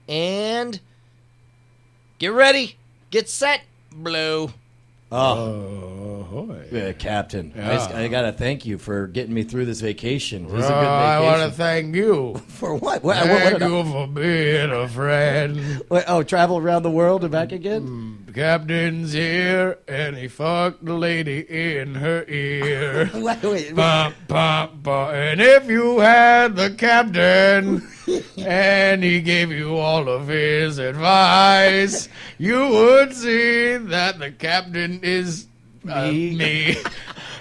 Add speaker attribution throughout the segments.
Speaker 1: And get ready. Get set. Blow.
Speaker 2: Captain.
Speaker 3: Yeah.
Speaker 2: I got to thank you for getting me through this vacation. It was a good
Speaker 3: I
Speaker 2: vacation.
Speaker 3: want to thank you.
Speaker 2: For what?
Speaker 3: Thank you for being a friend.
Speaker 2: Travel around the world and back again?
Speaker 3: Captain's here, and he fucked the lady in her ear.
Speaker 2: Wait.
Speaker 3: Ba, ba, ba. And if you had the captain, and he gave you all of his advice, you would see that the captain is me.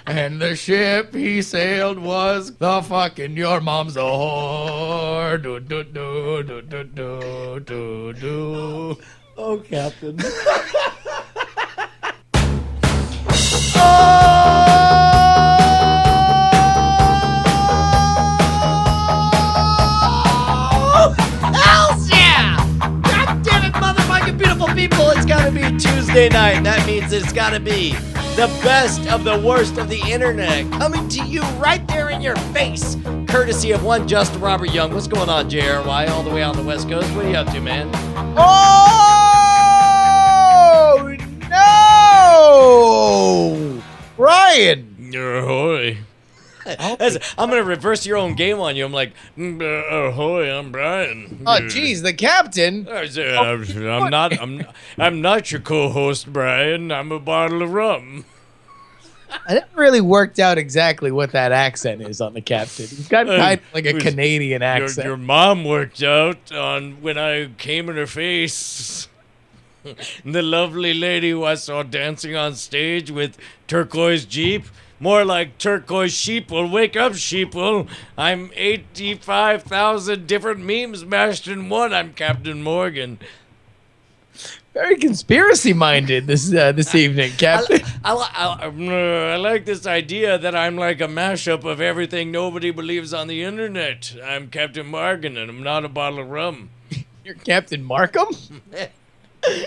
Speaker 3: And the ship he sailed was the fucking your mom's a whore. Do, do, do, do, do, do, do, do.
Speaker 2: Oh, Captain.
Speaker 1: Hells yeah! God damn it, motherfucking beautiful people. It's gotta be Tuesday night. That means it's gotta be the best of the worst of the internet coming to you right there in your face, courtesy of one just Robert Young. What's going on, JRY, all the way out on the West Coast? What are you up to, man?
Speaker 3: Oh, no! Brian!
Speaker 1: Ahoy. I'm going to reverse your own game on you. I'm like, ahoy, I'm Brian.
Speaker 3: Oh, geez, the captain?
Speaker 1: I'm not your co-host, Brian. I'm a bottle of rum.
Speaker 3: I never really worked out exactly what that accent is on the captain. He's got kind of like a Canadian accent.
Speaker 1: Your mom worked out on when I came in her face. The lovely lady who I saw dancing on stage with turquoise Jeep. More like turquoise sheeple. Wake up, sheeple. I'm 85,000 different memes mashed in one. I'm Captain Morgan.
Speaker 3: Very conspiracy-minded this evening, Captain.
Speaker 1: I like this idea that I'm like a mashup of everything nobody believes on the internet. I'm Captain Morgan, and I'm not a bottle of rum.
Speaker 3: You're Captain Markham?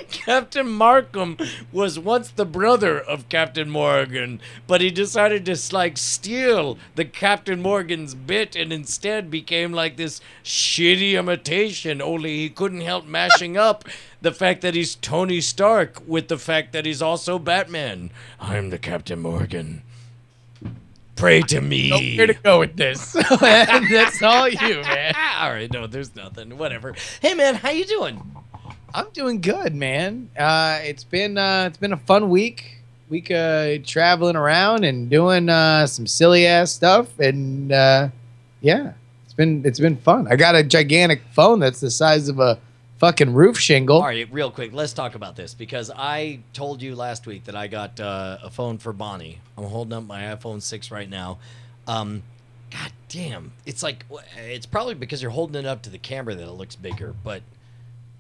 Speaker 1: Captain Markham was once the brother of Captain Morgan, but he decided to steal the Captain Morgan's bit and instead became like this shitty imitation, only he couldn't help mashing up the fact that he's Tony Stark with the fact that he's also Batman. I'm the Captain Morgan. Pray to me.
Speaker 3: Oh, where to go with this? That's all you, man.
Speaker 1: All right, no, there's nothing. Whatever. Hey, man, how you doing?
Speaker 3: I'm doing good, man. It's been a fun week. Traveling around and doing some silly ass stuff, and yeah, it's been fun. I got a gigantic phone that's the size of a fucking roof shingle.
Speaker 1: All right, real quick, let's talk about this because I told you last week that I got a phone for Bonnie. I'm holding up my iPhone 6 right now. God damn, it's probably because you're holding it up to the camera that it looks bigger, but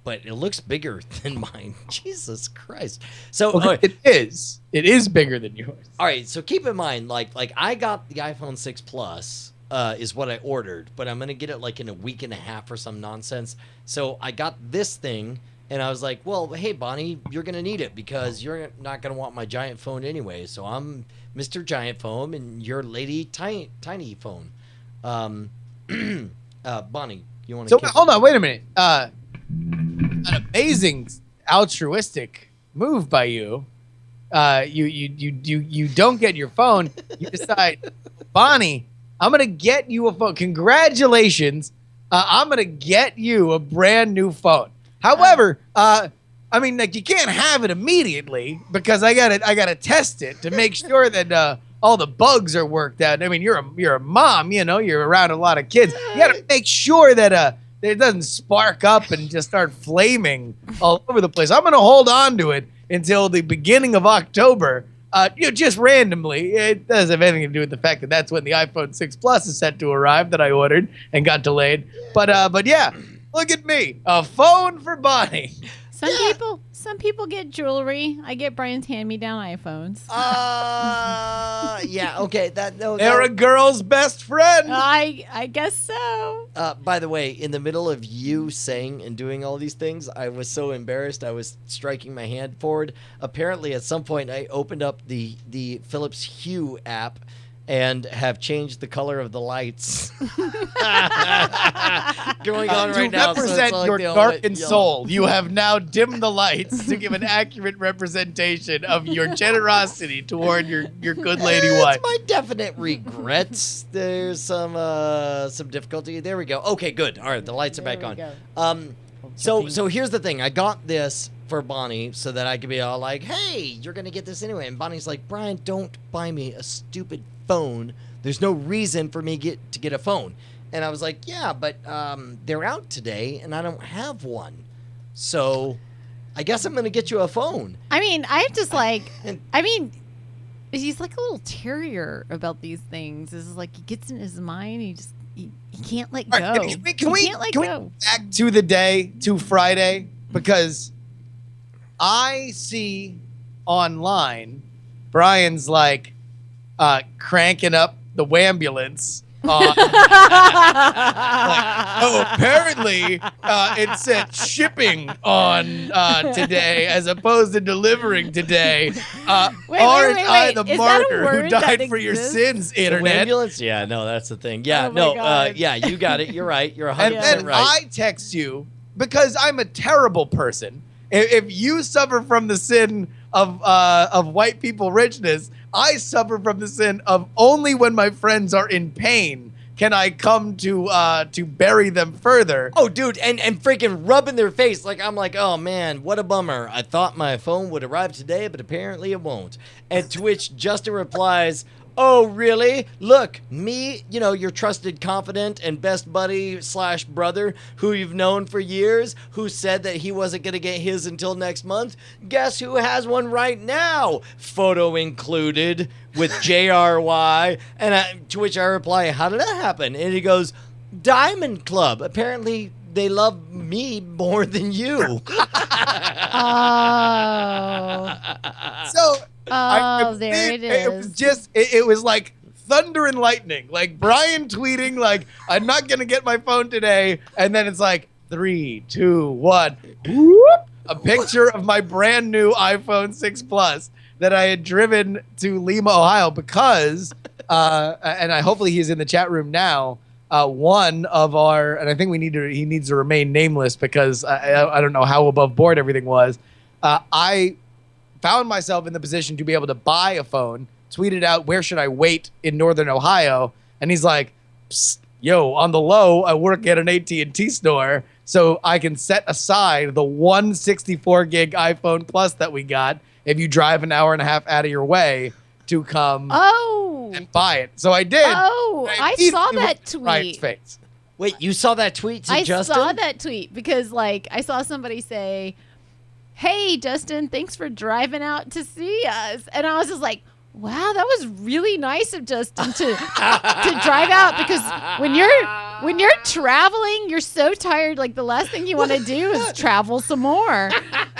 Speaker 1: it looks bigger than mine. Jesus Christ. So
Speaker 3: okay, it is bigger than yours.
Speaker 1: All right, so keep in mind, like I got the iPhone 6 Plus is what I ordered, but I'm gonna get it like in a week and a half or some nonsense. So I got this thing, and I was like, well, hey Bonnie, you're gonna need it because you're not gonna want my giant phone anyway. So I'm Mr. Giant Phone, and you're Lady Tiny Phone. Bonnie, you want to?
Speaker 3: So hold on, wait a minute. An amazing altruistic move by you. You don't get your phone. You decide, Bonnie, I'm gonna get you a phone. Congratulations. I'm gonna get you a brand new phone. However, I mean, like, you can't have it immediately because I gotta test it to make sure that all the bugs are worked out. I mean, you're a mom, you know, you're around a lot of kids. You gotta make sure that it doesn't spark up and just start flaming all over the place. I'm going to hold on to it until the beginning of October, just randomly. It doesn't have anything to do with the fact that that's when the iPhone 6 Plus is set to arrive that I ordered and got delayed. But yeah, look at me, a phone for Bonnie.
Speaker 4: Some people get jewelry. I get Brian's hand-me-down iPhones.
Speaker 1: Yeah, okay.
Speaker 3: They're a girl's best friend.
Speaker 4: I guess so.
Speaker 1: By the way, in the middle of you saying and doing all these things, I was so embarrassed. I was striking my hand forward. Apparently, at some point, I opened up the Philips Hue app, and have changed the color of the lights going on
Speaker 3: To
Speaker 1: right now. So
Speaker 3: represent
Speaker 1: it's like
Speaker 3: your
Speaker 1: the
Speaker 3: darkened
Speaker 1: yellow.
Speaker 3: soul, you have now dimmed the lights to give an accurate representation of your generosity toward your good lady wife.
Speaker 1: It's my definite regrets. There's some difficulty. There we go. Okay, good. All right, the lights are back
Speaker 4: There we
Speaker 1: on. So here's the thing. I got this for Bonnie so that I could be all like, hey, you're going to get this anyway. And Bonnie's like, Brian, don't buy me a stupid phone. There's no reason for me to get a phone. And I was like, yeah, but they're out today and I don't have one. So I guess I'm going to get you a phone.
Speaker 4: I mean, I'm just like, he's like a little terrier about these things. It's like he gets in his mind, he can't let go.
Speaker 3: All right, can we
Speaker 4: Can't let
Speaker 3: go back to the day, to Friday? Because I see online Brian's like cranking up the wambulance. Apparently it said shipping on today as opposed to delivering today. Aren't I the
Speaker 4: Is that a
Speaker 3: martyr who
Speaker 4: word that
Speaker 3: died for your
Speaker 4: exists?
Speaker 3: sins,
Speaker 1: The
Speaker 3: internet?
Speaker 1: ambulance? Yeah, no, that's the thing. Yeah,
Speaker 4: Oh my
Speaker 1: no,
Speaker 4: God.
Speaker 1: yeah, you got it. You're right. You're 100%
Speaker 3: And then
Speaker 1: right.
Speaker 3: I text you because I'm a terrible person. If you suffer from the sin of white people richness, I suffer from the sin of only when my friends are in pain can I come to bury them further.
Speaker 1: Oh, dude, and freaking rubbing their face. Like, I'm like, oh, man, what a bummer. I thought my phone would arrive today, but apparently it won't. And to which Justin replies, oh, really? Look, me, your trusted confidant and best buddy / brother who you've known for years, who said that he wasn't going to get his until next month. Guess who has one right now? Photo included with JRY. And to which I reply, how did that happen? And he goes, Diamond Club. Apparently they love me more than you.
Speaker 4: Oh.
Speaker 3: So
Speaker 4: There it
Speaker 3: It was
Speaker 4: is.
Speaker 3: just it was like thunder and lightning. Like Brian tweeting like I'm not gonna get my phone today, and then it's like 3, 2, 1. Whoop, a picture of my brand new iPhone 6 Plus that I had driven to Lima, Ohio, because and hopefully he's in the chat room now. One of our, and I think he needs to remain nameless because I don't know how above board everything was. I found myself in the position to be able to buy a phone, tweeted out, where should I wait in Northern Ohio? And he's like, psst, yo, on the low, I work at an AT&T store, so I can set aside the 164 gig iPhone Plus that we got if you drive an hour and a half out of your way to come and buy it. So I did.
Speaker 4: Oh, I saw that tweet.
Speaker 3: Ryan's face.
Speaker 1: Wait, you saw that tweet to
Speaker 4: I
Speaker 1: Justin?
Speaker 4: saw that tweet because, like, I saw somebody say, hey, Justin, thanks for driving out to see us. And I was just like, wow, that was really nice of Justin to drive out, because when you're traveling, you're so tired. Like, the last thing you want to do is travel some more.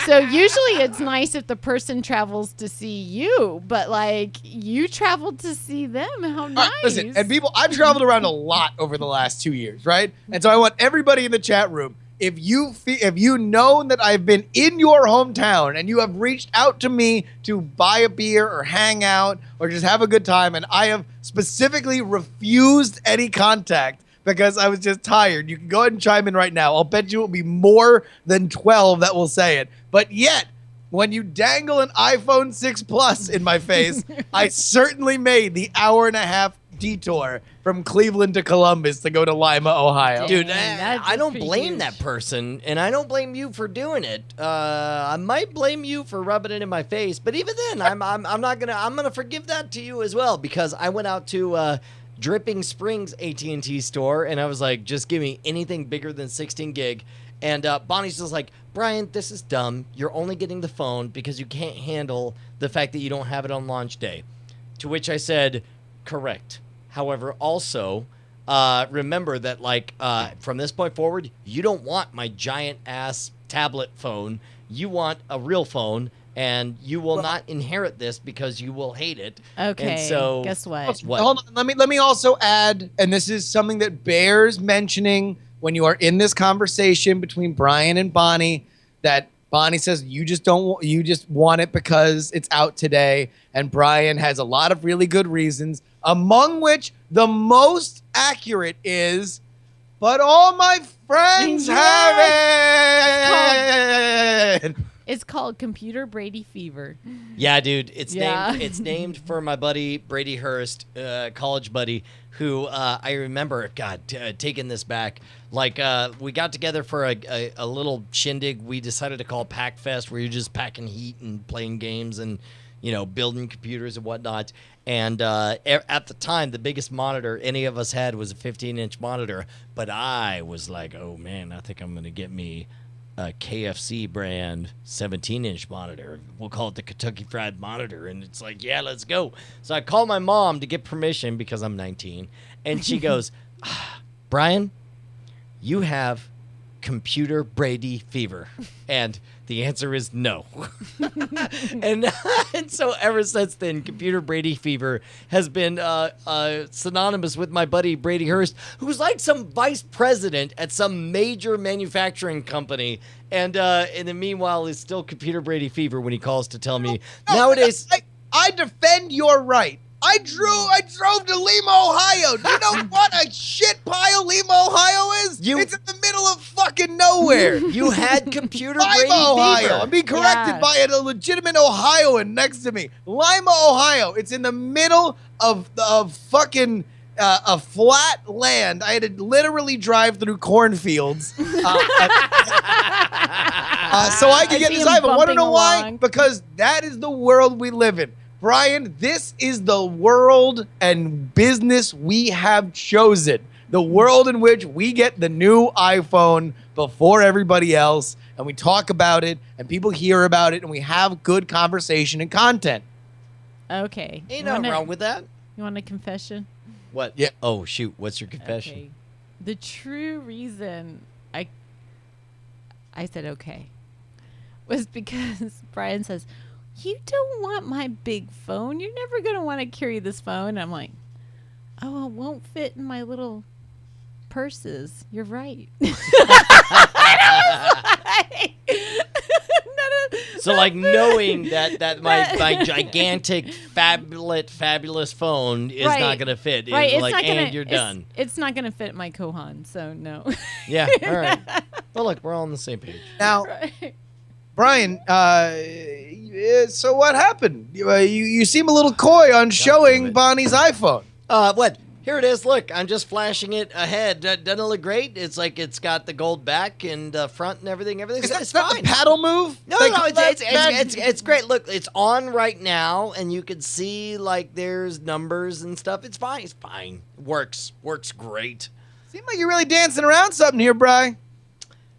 Speaker 4: So usually it's nice if the person travels to see you, but like you traveled to see them. How nice.
Speaker 3: Listen, and people, I've traveled around a lot over the last 2 years, right? And so I want everybody in the chat room, if you know that I've been in your hometown and you have reached out to me to buy a beer or hang out or just have a good time, and I have specifically refused any contact because I was just tired, you can go ahead and chime in right now. I'll bet you it will be more than 12 that will say it. But yet, when you dangle an iPhone 6 Plus in my face, I certainly made the hour and a half detour from Cleveland to Columbus to go to Lima, Ohio.
Speaker 1: Dude,
Speaker 4: That's
Speaker 1: I don't
Speaker 4: pretty
Speaker 1: blame
Speaker 4: huge.
Speaker 1: that person, and I don't blame you for doing it. I might blame you for rubbing it in my face, but even then, I'm gonna forgive that to you as well, because I went out to Dripping Springs AT&T store, and I was like, just give me anything bigger than 16 gig. And Bonnie's just like, Brian, this is dumb. You're only getting the phone because you can't handle the fact that you don't have it on launch day. To which I said, correct. However, also, remember that, like, from this point forward, you don't want my giant-ass tablet phone. You want a real phone, and you will not inherit this because you will hate it.
Speaker 4: Okay,
Speaker 1: And so,
Speaker 4: guess what?
Speaker 1: What?
Speaker 3: Hold on, let me also add, and this is something that bears mentioning when you are in this conversation between Brian and Bonnie, that Bonnie says you just want it because it's out today, and Brian has a lot of really good reasons, among which the most accurate is, but all my friends have it.
Speaker 4: It's called Computer Brady Fever.
Speaker 1: Yeah, dude. It's named for my buddy Brady Hurst, college buddy, who I remember. God, taking this back. Like we got together for a little shindig. We decided to call Pack Fest, where you're just packing heat and playing games and building computers and whatnot. And at the time, the biggest monitor any of us had was a 15-inch monitor. But I was like, oh man, I think I'm gonna get me a KFC brand 17-inch monitor. We'll call it the Kentucky Fried Monitor. And it's like, yeah, let's go. So I call my mom to get permission because I'm 19. And she goes, Brian, you have Computer Brady Fever. And the answer is no. and so ever since then, Computer Brady Fever has been synonymous with my buddy Brady Hurst, who's like some vice president at some major manufacturing company. And then meanwhile, is still Computer Brady Fever when he calls to tell me nowadays.
Speaker 3: I defend your right. I drove to Lima, Ohio. Do you know what a shit pile Lima, Ohio is? It's in the middle of fucking nowhere.
Speaker 1: You had Computer Brady
Speaker 3: Ohio.
Speaker 1: Fever.
Speaker 3: I'm being corrected by a legitimate Ohioan next to me. Lima, Ohio. It's in the middle of fucking a flat land. I had to literally drive through cornfields so I could get this iPhone. Want to know why? Because that is the world we live in. Brian, this is the world and business we have chosen. The world in which we get the new iPhone before everybody else, and we talk about it, and people hear about it, and we have good conversation and content.
Speaker 4: Okay.
Speaker 1: Ain't nothing wrong with that.
Speaker 4: You want a confession?
Speaker 1: What?
Speaker 3: Yeah.
Speaker 1: Oh, shoot. What's your confession?
Speaker 4: Okay. The true reason I said okay was because Brian says, you don't want my big phone. You're never going to want to carry this phone. I'm like, oh, it won't fit in my little purses. You're right.
Speaker 1: So, like, knowing that my gigantic, fabulous phone is not going to fit.
Speaker 4: Right.
Speaker 1: It's like, and you're done.
Speaker 4: It's not going to fit my Kohan, so no.
Speaker 1: Yeah, all right. Well, look, we're all on the same page.
Speaker 3: Now,
Speaker 4: Right.
Speaker 3: Brian, so what happened? You seem a little coy on showing Bonnie's iPhone.
Speaker 1: What? Here it is. Look, I'm just flashing it ahead. Doesn't it look great? It's like it's got the gold back and front and everything. It's
Speaker 3: that
Speaker 1: fine.
Speaker 3: the paddle move?
Speaker 1: No, it's great. Look, it's on right now, and you can see like there's numbers and stuff. It's fine. It's fine. Works great.
Speaker 3: Seem like you're really dancing around something here, Brian.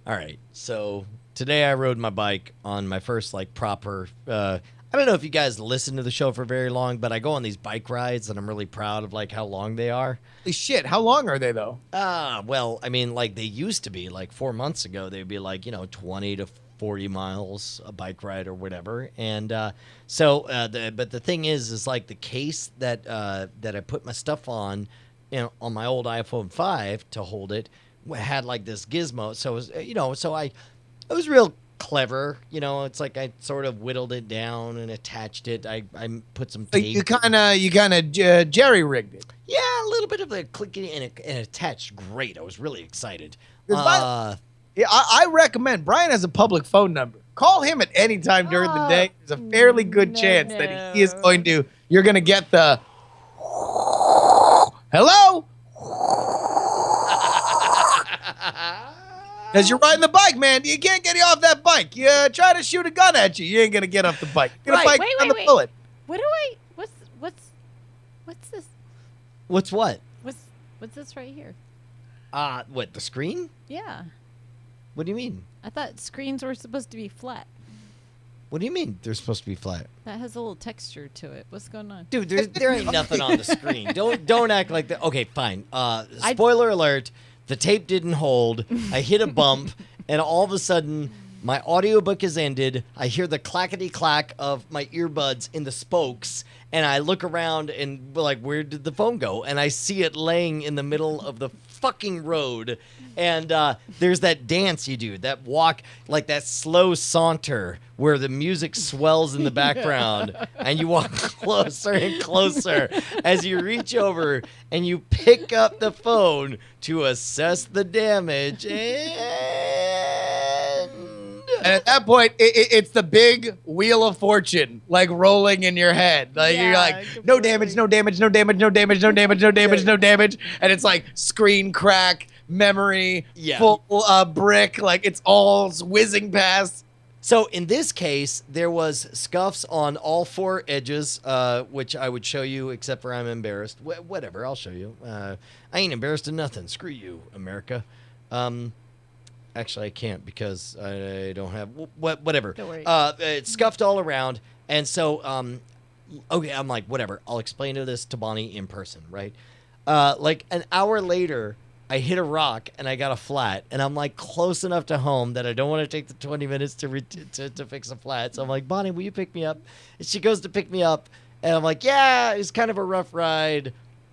Speaker 1: All right, so today I rode my bike on my first like proper. I don't know if you guys listen to the show for very long, but I go on these bike rides, and I'm really proud of like how long they are.
Speaker 3: Holy shit, how long are they though?
Speaker 1: Well, I mean, like they used to be. Like 4 months ago, they'd be like 20 to 40 miles a bike ride or whatever. And but the thing is like the case that I put my stuff on, on my old iPhone 5 to hold it, had like this gizmo. So it was, it was real clever. It's like I sort of whittled it down and attached it. I put some tape.
Speaker 3: You kind of jerry-rigged it.
Speaker 1: Yeah, a little bit of a clicking and it attached great. I was really excited.
Speaker 3: I recommend, Brian has a public phone number. Call him at any time during the day. There's a fairly good chance that you're going to get the hello? Because you're riding the bike, man. You can't get you off that bike. You try to shoot a gun at you. You ain't going to get off the bike. You're going to bike on the bullet.
Speaker 4: What do what's this?
Speaker 1: What's what?
Speaker 4: What's this right here?
Speaker 1: What, the screen?
Speaker 4: Yeah.
Speaker 1: What do you mean?
Speaker 4: I thought screens were supposed to be flat.
Speaker 1: What do you mean they're supposed to be flat?
Speaker 4: That has a little texture to it. What's going on?
Speaker 1: Dude, there ain't nothing on the screen. Don't act like that. Okay, fine. Spoiler alert, the tape didn't hold. I hit a bump, and all of a sudden, my audiobook has ended. I hear the clackety-clack of my earbuds in the spokes, and I look around and like, where did the phone go? And I see it laying in the middle of the fucking road, and there's that dance you do, that walk, like that slow saunter where the music swells in the background, and you walk closer and closer as you reach over and you pick up the phone to assess the damage,
Speaker 3: And at that point, it's the big wheel of fortune, like rolling in your head. Like you're like, no damage, no damage, no damage, no damage, no damage, no damage, no damage, and it's like screen crack, memory, full brick, like it's all whizzing past.
Speaker 1: So in this case, there was scuffs on all 4 edges, which I would show you, except for I'm embarrassed. Whatever, I'll show you. I ain't embarrassed of nothing. Screw you, America. Actually, I can't because I don't have whatever.
Speaker 4: Don't worry.
Speaker 1: It's scuffed all around, and so okay, I'm like, whatever. I'll explain this to Bonnie in person, right? Like an hour later, I hit a rock and I got a flat, and I'm like close enough to home that I don't want to take the 20 minutes to fix a flat. So I'm like, Bonnie, will you pick me up? And she goes to pick me up, and I'm like, yeah, it's kind of a rough ride.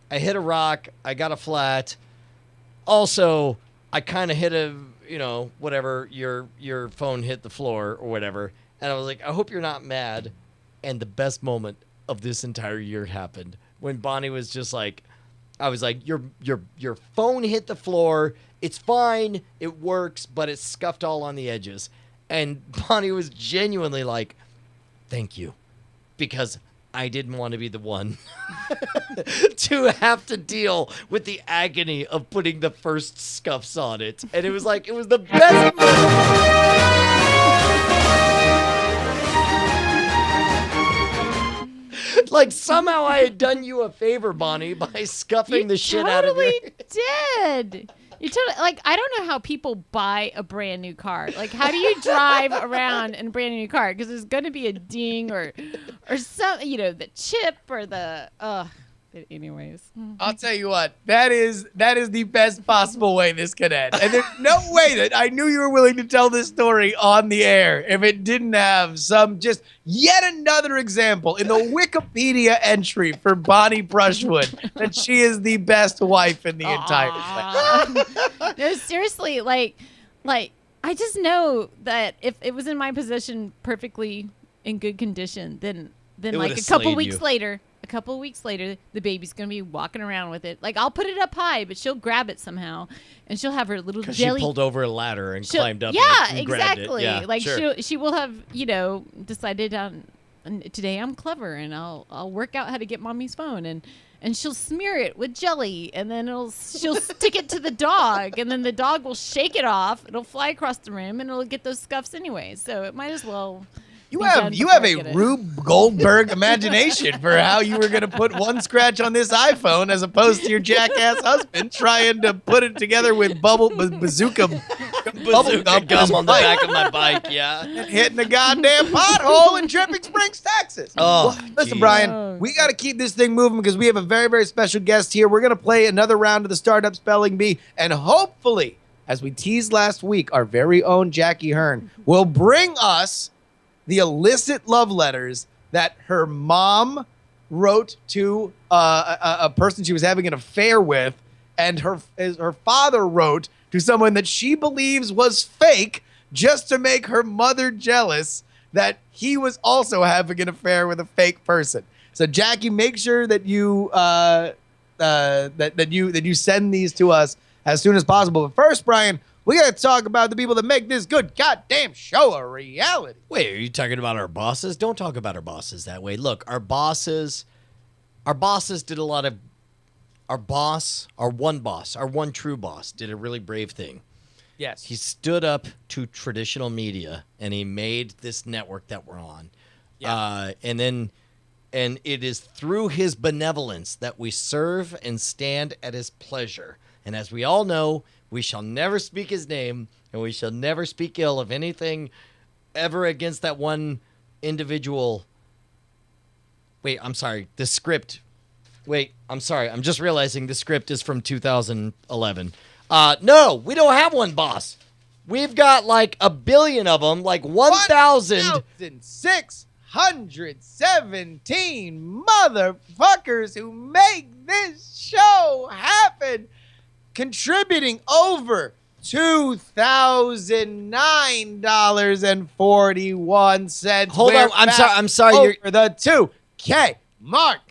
Speaker 1: I hit a rock. I got a flat. Also, I kind of hit whatever, your phone hit the floor or whatever. And I was like, I hope you're not mad. And the best moment of this entire year happened when Bonnie was just like, I was like, your phone hit the floor. It's fine. It works, but it's scuffed all on the edges. And Bonnie was genuinely like, thank you. Because I didn't want to be the one to have to deal with the agony of putting the first scuffs on it. And it was like, it was the best. Like somehow I had done you a favor, Bonnie, by scuffing the shit out of you.
Speaker 4: You totally did. You totally, like, I don't know how people buy a brand new car. Like, how do you drive around in a brand new car? Because there's going to be a ding or some, the chip or the, anyways.
Speaker 3: I'll tell you what, that is the best possible way this could end. And there's no way that I knew you were willing to tell this story on the air if it didn't have some just yet another example in the Wikipedia entry for Bonnie Brushwood that she is the best wife in the entire place.
Speaker 4: No, seriously, like I just know that if it was in my possession perfectly in good condition, then like a couple weeks later, the baby's going to be walking around with it. Like, I'll put it up high, but she'll grab it somehow, and she'll have her little jelly.
Speaker 1: She pulled over a ladder and climbed up.
Speaker 4: Yeah,
Speaker 1: and grabbed
Speaker 4: exactly.
Speaker 1: It. Yeah,
Speaker 4: like,
Speaker 1: sure.
Speaker 4: she will have, decided today I'm clever, and I'll work out how to get mommy's phone, and she'll smear it with jelly, and then she'll stick it to the dog, and then the dog will shake it off. It'll fly across the room, and it'll get those scuffs anyway. So it might as well. You
Speaker 3: have a Rube Goldberg imagination for how you were going to put one scratch on this iPhone as opposed to your jackass husband trying to put it together with bazooka
Speaker 1: gum on the back of my bike, yeah.
Speaker 3: And hitting a goddamn pothole in Dripping Springs, Texas.
Speaker 1: Oh,
Speaker 3: listen, Brian, we got to keep this thing moving because we have a very, very special guest here. We're going to play another round of the Startup Spelling Bee, and hopefully, as we teased last week, our very own Jackie Hern will bring us the illicit love letters that her mom wrote to a person she was having an affair with, and her father wrote to someone that she believes was fake just to make her mother jealous that he was also having an affair with a fake person. So Jackie, make sure that you that you send these to us as soon as possible. But first, Brian, we got to talk about the people that make this good goddamn show a reality.
Speaker 1: Wait, are you talking about our bosses? Don't talk about our bosses that way. Look, our bosses did a lot of, our one true boss did a really brave thing.
Speaker 3: Yes.
Speaker 1: He stood up to traditional media and he made this network that we're on. Yeah. And it is through his benevolence that we serve and stand at his pleasure. And as we all know, we shall never speak his name, and we shall never speak ill of anything ever against that one individual. Wait, I'm sorry. The script. Wait, I'm sorry. I'm just realizing the script is from 2011. No, we don't have one boss. We've got like a billion of them, like 1,000.
Speaker 3: 1,617 motherfuckers who make this show happen. contributing over $2,009.41.
Speaker 2: Hold on, I'm sorry.
Speaker 3: Over the 2K mark.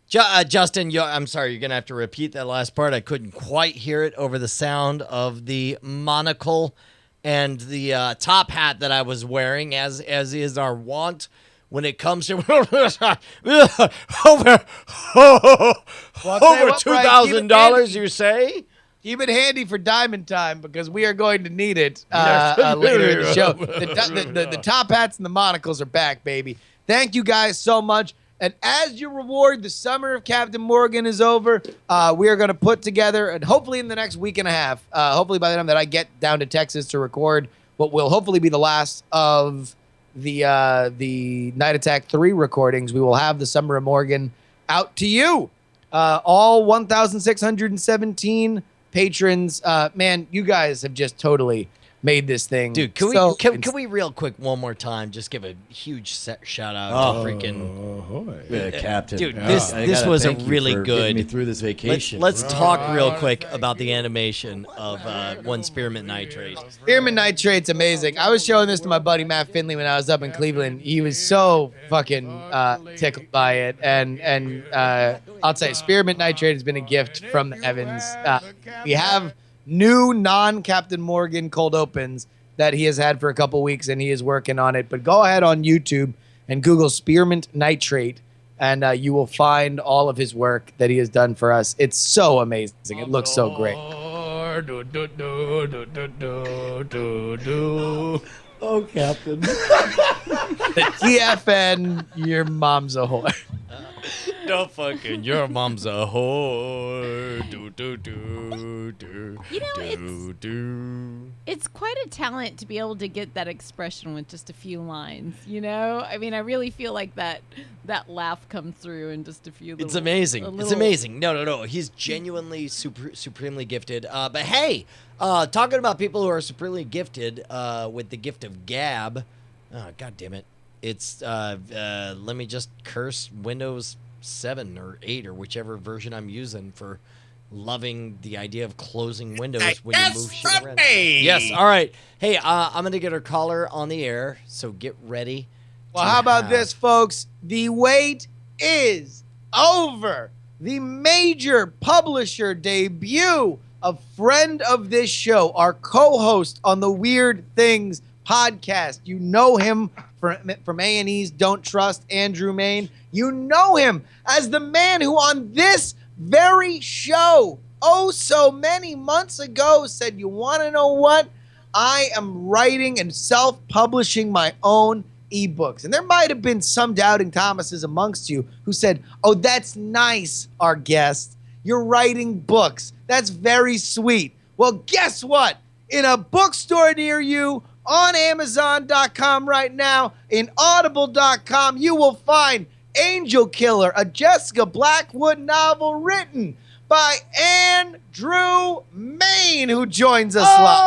Speaker 2: Justin, I'm sorry. You're gonna have to repeat that last part. I couldn't quite hear it over the sound of the monocle and the top hat that I was wearing, as is our wont when it comes to over $2,000. You say?
Speaker 3: Keep it handy for Diamond Time because we are going to need it later in the show. The top hats and the monocles are back, baby. Thank you guys so much. And as your reward, the summer of Captain Morgan is over. We are going to put together, and hopefully in the next week and a half, hopefully by the time that I get down to Texas to record what will hopefully be the last of the Night Attack 3 recordings, we will have the Summer of Morgan out to you. All 1,617 patrons. Man, you guys have just totally made this thing.
Speaker 2: Dude, can we real quick one more time just give a huge shout out to freaking Captain.
Speaker 1: Dude,
Speaker 2: this was a really good.
Speaker 1: Getting me through this vacation.
Speaker 2: Let's talk real quick about the animation of one Spearmint Nitrate.
Speaker 3: Spearmint Nitrate's amazing. I was showing this to my buddy Matt Finley when I was up in Cleveland. He was so fucking tickled by it, and I'll tell you, Spearmint Nitrate has been a gift from the Evans. We have new non-Captain Morgan cold opens that he has had for a couple weeks, and he is working on it. But go ahead on YouTube and Google Spearmint Nitrate, and you will find all of his work that he has done for us. It's so amazing. It looks so great.
Speaker 2: Oh, Captain.
Speaker 3: The TFN, your mom's a whore.
Speaker 2: No fucking, your mom's a whore.
Speaker 4: You know, it's quite a talent to be able to get that expression with just a few lines. You know, I mean, I really feel like that laugh comes through in just a few.
Speaker 2: It's amazing. It's amazing. No. He's genuinely supremely gifted. But hey, talking about people who are supremely gifted with the gift of gab. God damn it! It's let me just curse Windows 7 or 8 or whichever version I'm using for loving the idea of closing windows when you move shit around. Yes, all right. Hey, I'm going to get our caller on the air, so get ready.
Speaker 3: Well, how about this, folks? The wait is over. The major publisher debut of friend of this show, our co-host on the Weird Things podcast. You know him from A&E's Don't Trust, Andrew Mayne. You know him as the man who on this very show, oh so many months ago, said, you want to know what? I am writing and self-publishing my own ebooks. And there might have been some doubting Thomases amongst you who said, oh, that's nice, our guest. You're writing books. That's very sweet. Well, guess what? In a bookstore near you, on Amazon.com right now, in Audible.com, you will find Angel Killer, a Jessica Blackwood novel written by Andrew Mayne, who joins us live.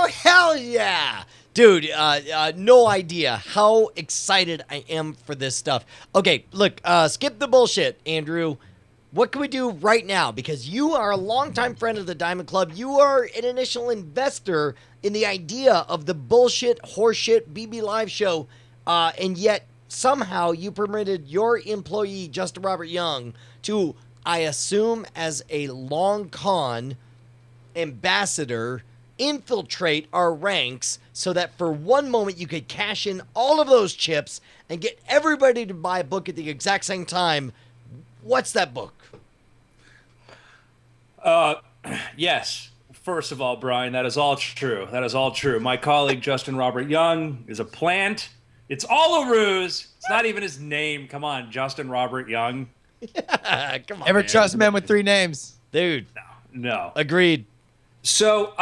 Speaker 2: Oh, hell yeah. Dude, no idea how excited I am for this stuff. Okay, look, skip the bullshit, Andrew. What can we do right now? Because you are a longtime friend of the Diamond Club. You are an initial investor in the idea of the bullshit, horseshit BB Live show, and yet somehow you permitted your employee, Justin Robert Young, to, I assume, as a long con ambassador, infiltrate our ranks so that for one moment you could cash in all of those chips and get everybody to buy a book at the exact same time. What's that book?
Speaker 5: Yes. First of all, Brian, that is all true. That is all true. My colleague, Justin Robert Young, is a plant. It's all a ruse. It's not even his name. Come on, Justin Robert Young.
Speaker 2: Come on,
Speaker 3: Never
Speaker 2: man.
Speaker 3: trust men with three names.
Speaker 2: Dude.
Speaker 5: No.
Speaker 2: Agreed.
Speaker 5: So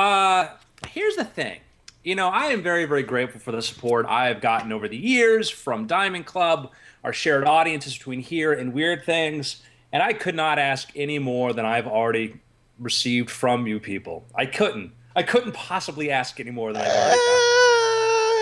Speaker 5: here's the thing. You know, I am very, very grateful for the support I have gotten over the years from Diamond Club, our shared audiences between here and Weird Things, and I could not ask any more than I've already received from you people. I couldn't possibly ask any more than I've already got.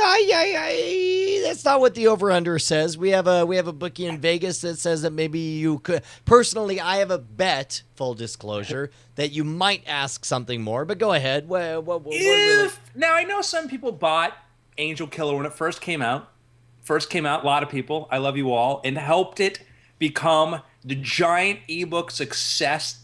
Speaker 2: That's not what the over/under says. We have a bookie in Vegas that says that maybe you could. Personally, I have a bet. Full disclosure that you might ask something more. But go ahead.
Speaker 5: Now I know some people bought Angel Killer when it first came out. A lot of people. I love you all, and helped it become the giant ebook success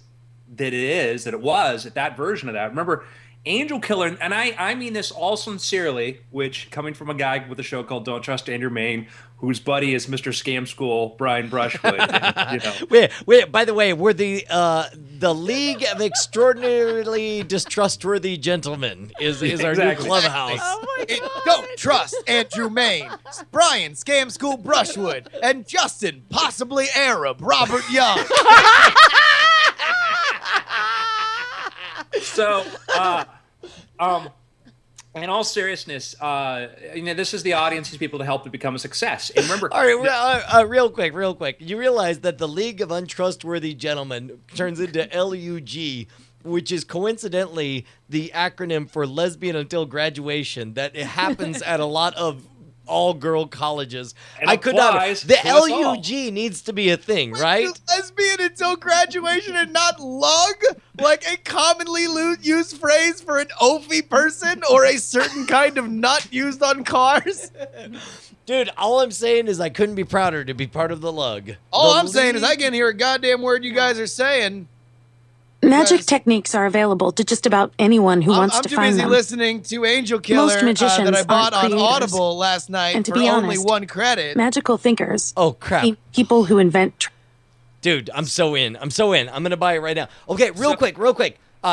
Speaker 5: that it was at that version of that. Remember, Angel Killer, and I mean this all sincerely, which coming from a guy with a show called Don't Trust Andrew Mayne, whose buddy is Mr. Scam School, Brian Brushwood. And,
Speaker 2: Wait, by the way, we're the League of Extraordinarily Distrustworthy Gentlemen is our new clubhouse.
Speaker 4: Oh my God.
Speaker 3: Don't trust Andrew Mayne, Brian Scam School Brushwood, and Justin, possibly Arab Robert Young.
Speaker 5: So, in all seriousness, this is the audience, these people to help it become a success. And remember,
Speaker 2: All right, real quick. You realize that the League of Untrustworthy Gentlemen turns into LUG, which is coincidentally the acronym for Lesbian Until Graduation. That it happens at a lot of all-girl colleges.
Speaker 5: It
Speaker 2: I could not.
Speaker 5: applies
Speaker 2: The
Speaker 5: to us all.
Speaker 2: LUG needs to be a thing, right?
Speaker 3: Lesbian until graduation and not lug? Like a commonly used phrase for an oafy person or a certain kind of nut used on cars?
Speaker 2: Dude, all I'm saying is I couldn't be prouder to be part of the lug.
Speaker 3: All
Speaker 2: The
Speaker 3: I'm saying is I
Speaker 2: League-
Speaker 3: can't hear a goddamn word you guys are saying.
Speaker 6: Magic
Speaker 3: Guys-
Speaker 6: techniques are available to just about anyone who wants
Speaker 3: I'm
Speaker 6: to
Speaker 3: too
Speaker 6: find
Speaker 3: busy
Speaker 6: them.
Speaker 3: listening to Angel Killer
Speaker 6: Most magicians
Speaker 3: that I bought
Speaker 6: aren't
Speaker 3: on
Speaker 6: creators.
Speaker 3: Audible last night
Speaker 6: And to
Speaker 3: for
Speaker 6: be
Speaker 3: only
Speaker 6: honest,
Speaker 3: 1 credit.
Speaker 6: Magical thinkers.
Speaker 2: Oh, crap.
Speaker 6: People who invent.
Speaker 2: Dude, I'm so in. I'm going to buy it right now. Okay, real quick.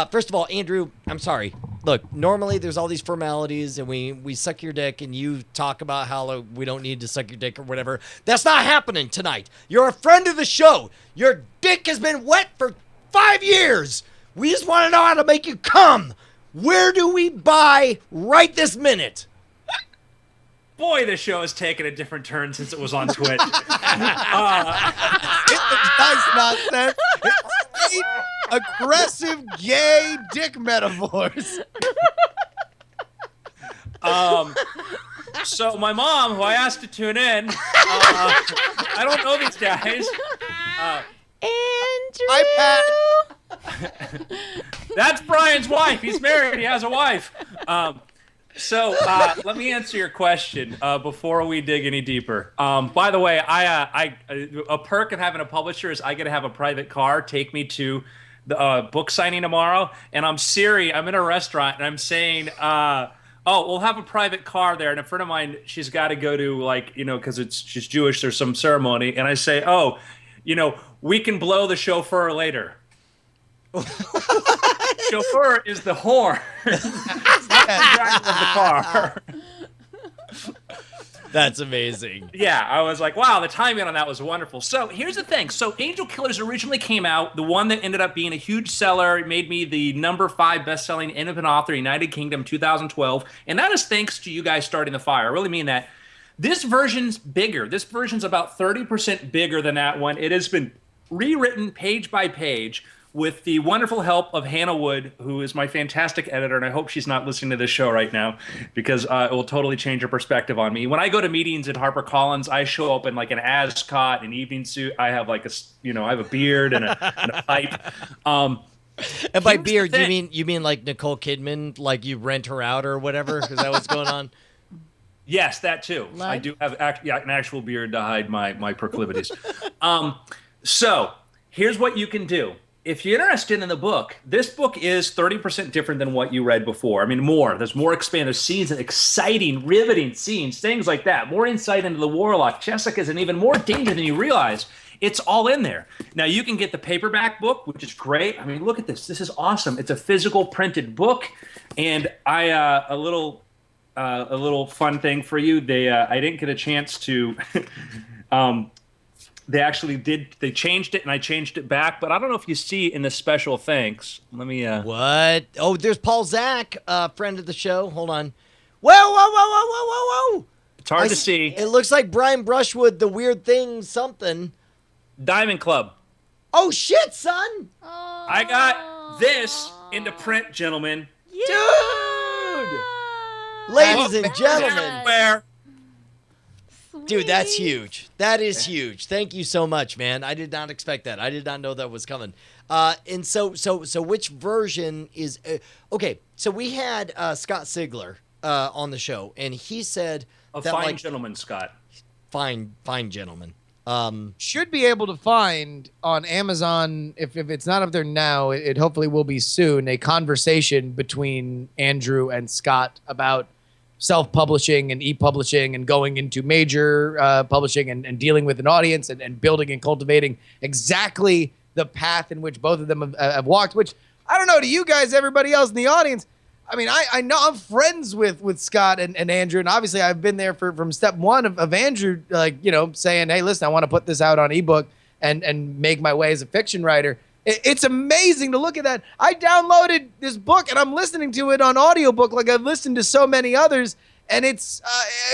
Speaker 2: First of all, Andrew, I'm sorry. Look, normally there's all these formalities and we suck your dick and you talk about how we don't need to suck your dick or whatever. That's not happening tonight. You're a friend of the show. Your dick has been wet for 5 years. We just want to know how to make you come. Where do we buy right this minute?
Speaker 5: boy, this show has taken a different turn since it was on Twitch.
Speaker 3: It's nice nonsense. It's straight, aggressive, gay dick metaphors.
Speaker 5: So my mom, who I asked to tune in, I don't know these guys.
Speaker 4: Andrew.
Speaker 5: That's Brian's wife. He's married. He has a wife. So let me answer your question before we dig any deeper. By the way, a perk of having a publisher is I get to have a private car take me to the book signing tomorrow. And I'm Siri. I'm in a restaurant and I'm saying, oh, we'll have a private car there. And a friend of mine, she's got to go to because she's Jewish. There's some ceremony. And I say, oh, we can blow the chauffeur later. Chauffeur is the horn. It's not the driver of the car.
Speaker 2: That's amazing.
Speaker 5: Yeah, I was like, wow, the timing on that was wonderful. So here's the thing. So Angel Killers originally came out, the one that ended up being a huge seller. It made me the #5 best-selling independent author, United Kingdom, 2012. And that is thanks to you guys starting the fire. I really mean that. This version's bigger. This version's about 30% bigger than that one. It has been rewritten page by page with the wonderful help of Hannah Wood, who is my fantastic editor, and I hope she's not listening to this show right now because it will totally change her perspective on me. When I go to meetings at HarperCollins, I show up in like an ascot, an evening suit. I have like I have a beard and a pipe.
Speaker 2: And by
Speaker 5: Here's the
Speaker 2: beard,
Speaker 5: thing.
Speaker 2: you mean like Nicole Kidman, like you rent her out or whatever? Is that what's going on?
Speaker 5: Yes, that too.
Speaker 4: Lud?
Speaker 5: I do have an actual beard to hide my proclivities. So here's what you can do. If you're interested in the book, this book is 30% different than what you read before. I mean, more. There's more expanded scenes and exciting, riveting scenes, things like that. More insight into the Warlock. Jessica's in even more danger than you realize. It's all in there. Now, you can get the paperback book, which is great. I mean, look at this. This is awesome. It's a physical printed book. And a little fun thing for you. I didn't get a chance to... They changed it and I changed it back, but I don't know if you see in the special thanks. Let me
Speaker 2: What? Oh, there's Paul Zach, friend of the show. Hold on. Whoa.
Speaker 5: it's hard to
Speaker 2: see.
Speaker 5: see.
Speaker 2: It looks like Brian Brushwood, the weird thing, something.
Speaker 5: Diamond Club.
Speaker 2: Oh, shit, son.
Speaker 5: I got this into print, gentlemen.
Speaker 2: Dude. Ladies and gentlemen.
Speaker 5: Everywhere.
Speaker 2: Dude, that's
Speaker 4: Sweet.
Speaker 2: huge. That is huge. Thank you so much, man. I did not expect that. I did not know that was coming. And so which version is okay? So we had Scott Sigler on the show, and he said
Speaker 5: A
Speaker 2: that
Speaker 5: fine
Speaker 2: like
Speaker 5: gentleman, Scott.
Speaker 2: fine gentleman.
Speaker 3: Should be able to find on Amazon, if it's not up there now, it hopefully will be soon, a conversation between Andrew and Scott about self-publishing and e-publishing and going into major publishing and dealing with an audience and building and cultivating exactly the path in which both of them have walked, which I don't know to you guys, everybody else in the audience. I mean, I know I'm friends with Scott and Andrew, and obviously I've been there from step one of Andrew, like, you know, saying, hey, listen, I want to put this out on ebook and make my way as a fiction writer. It's amazing to look at that. I downloaded this book and I'm listening to it on audiobook like I've listened to so many others, and it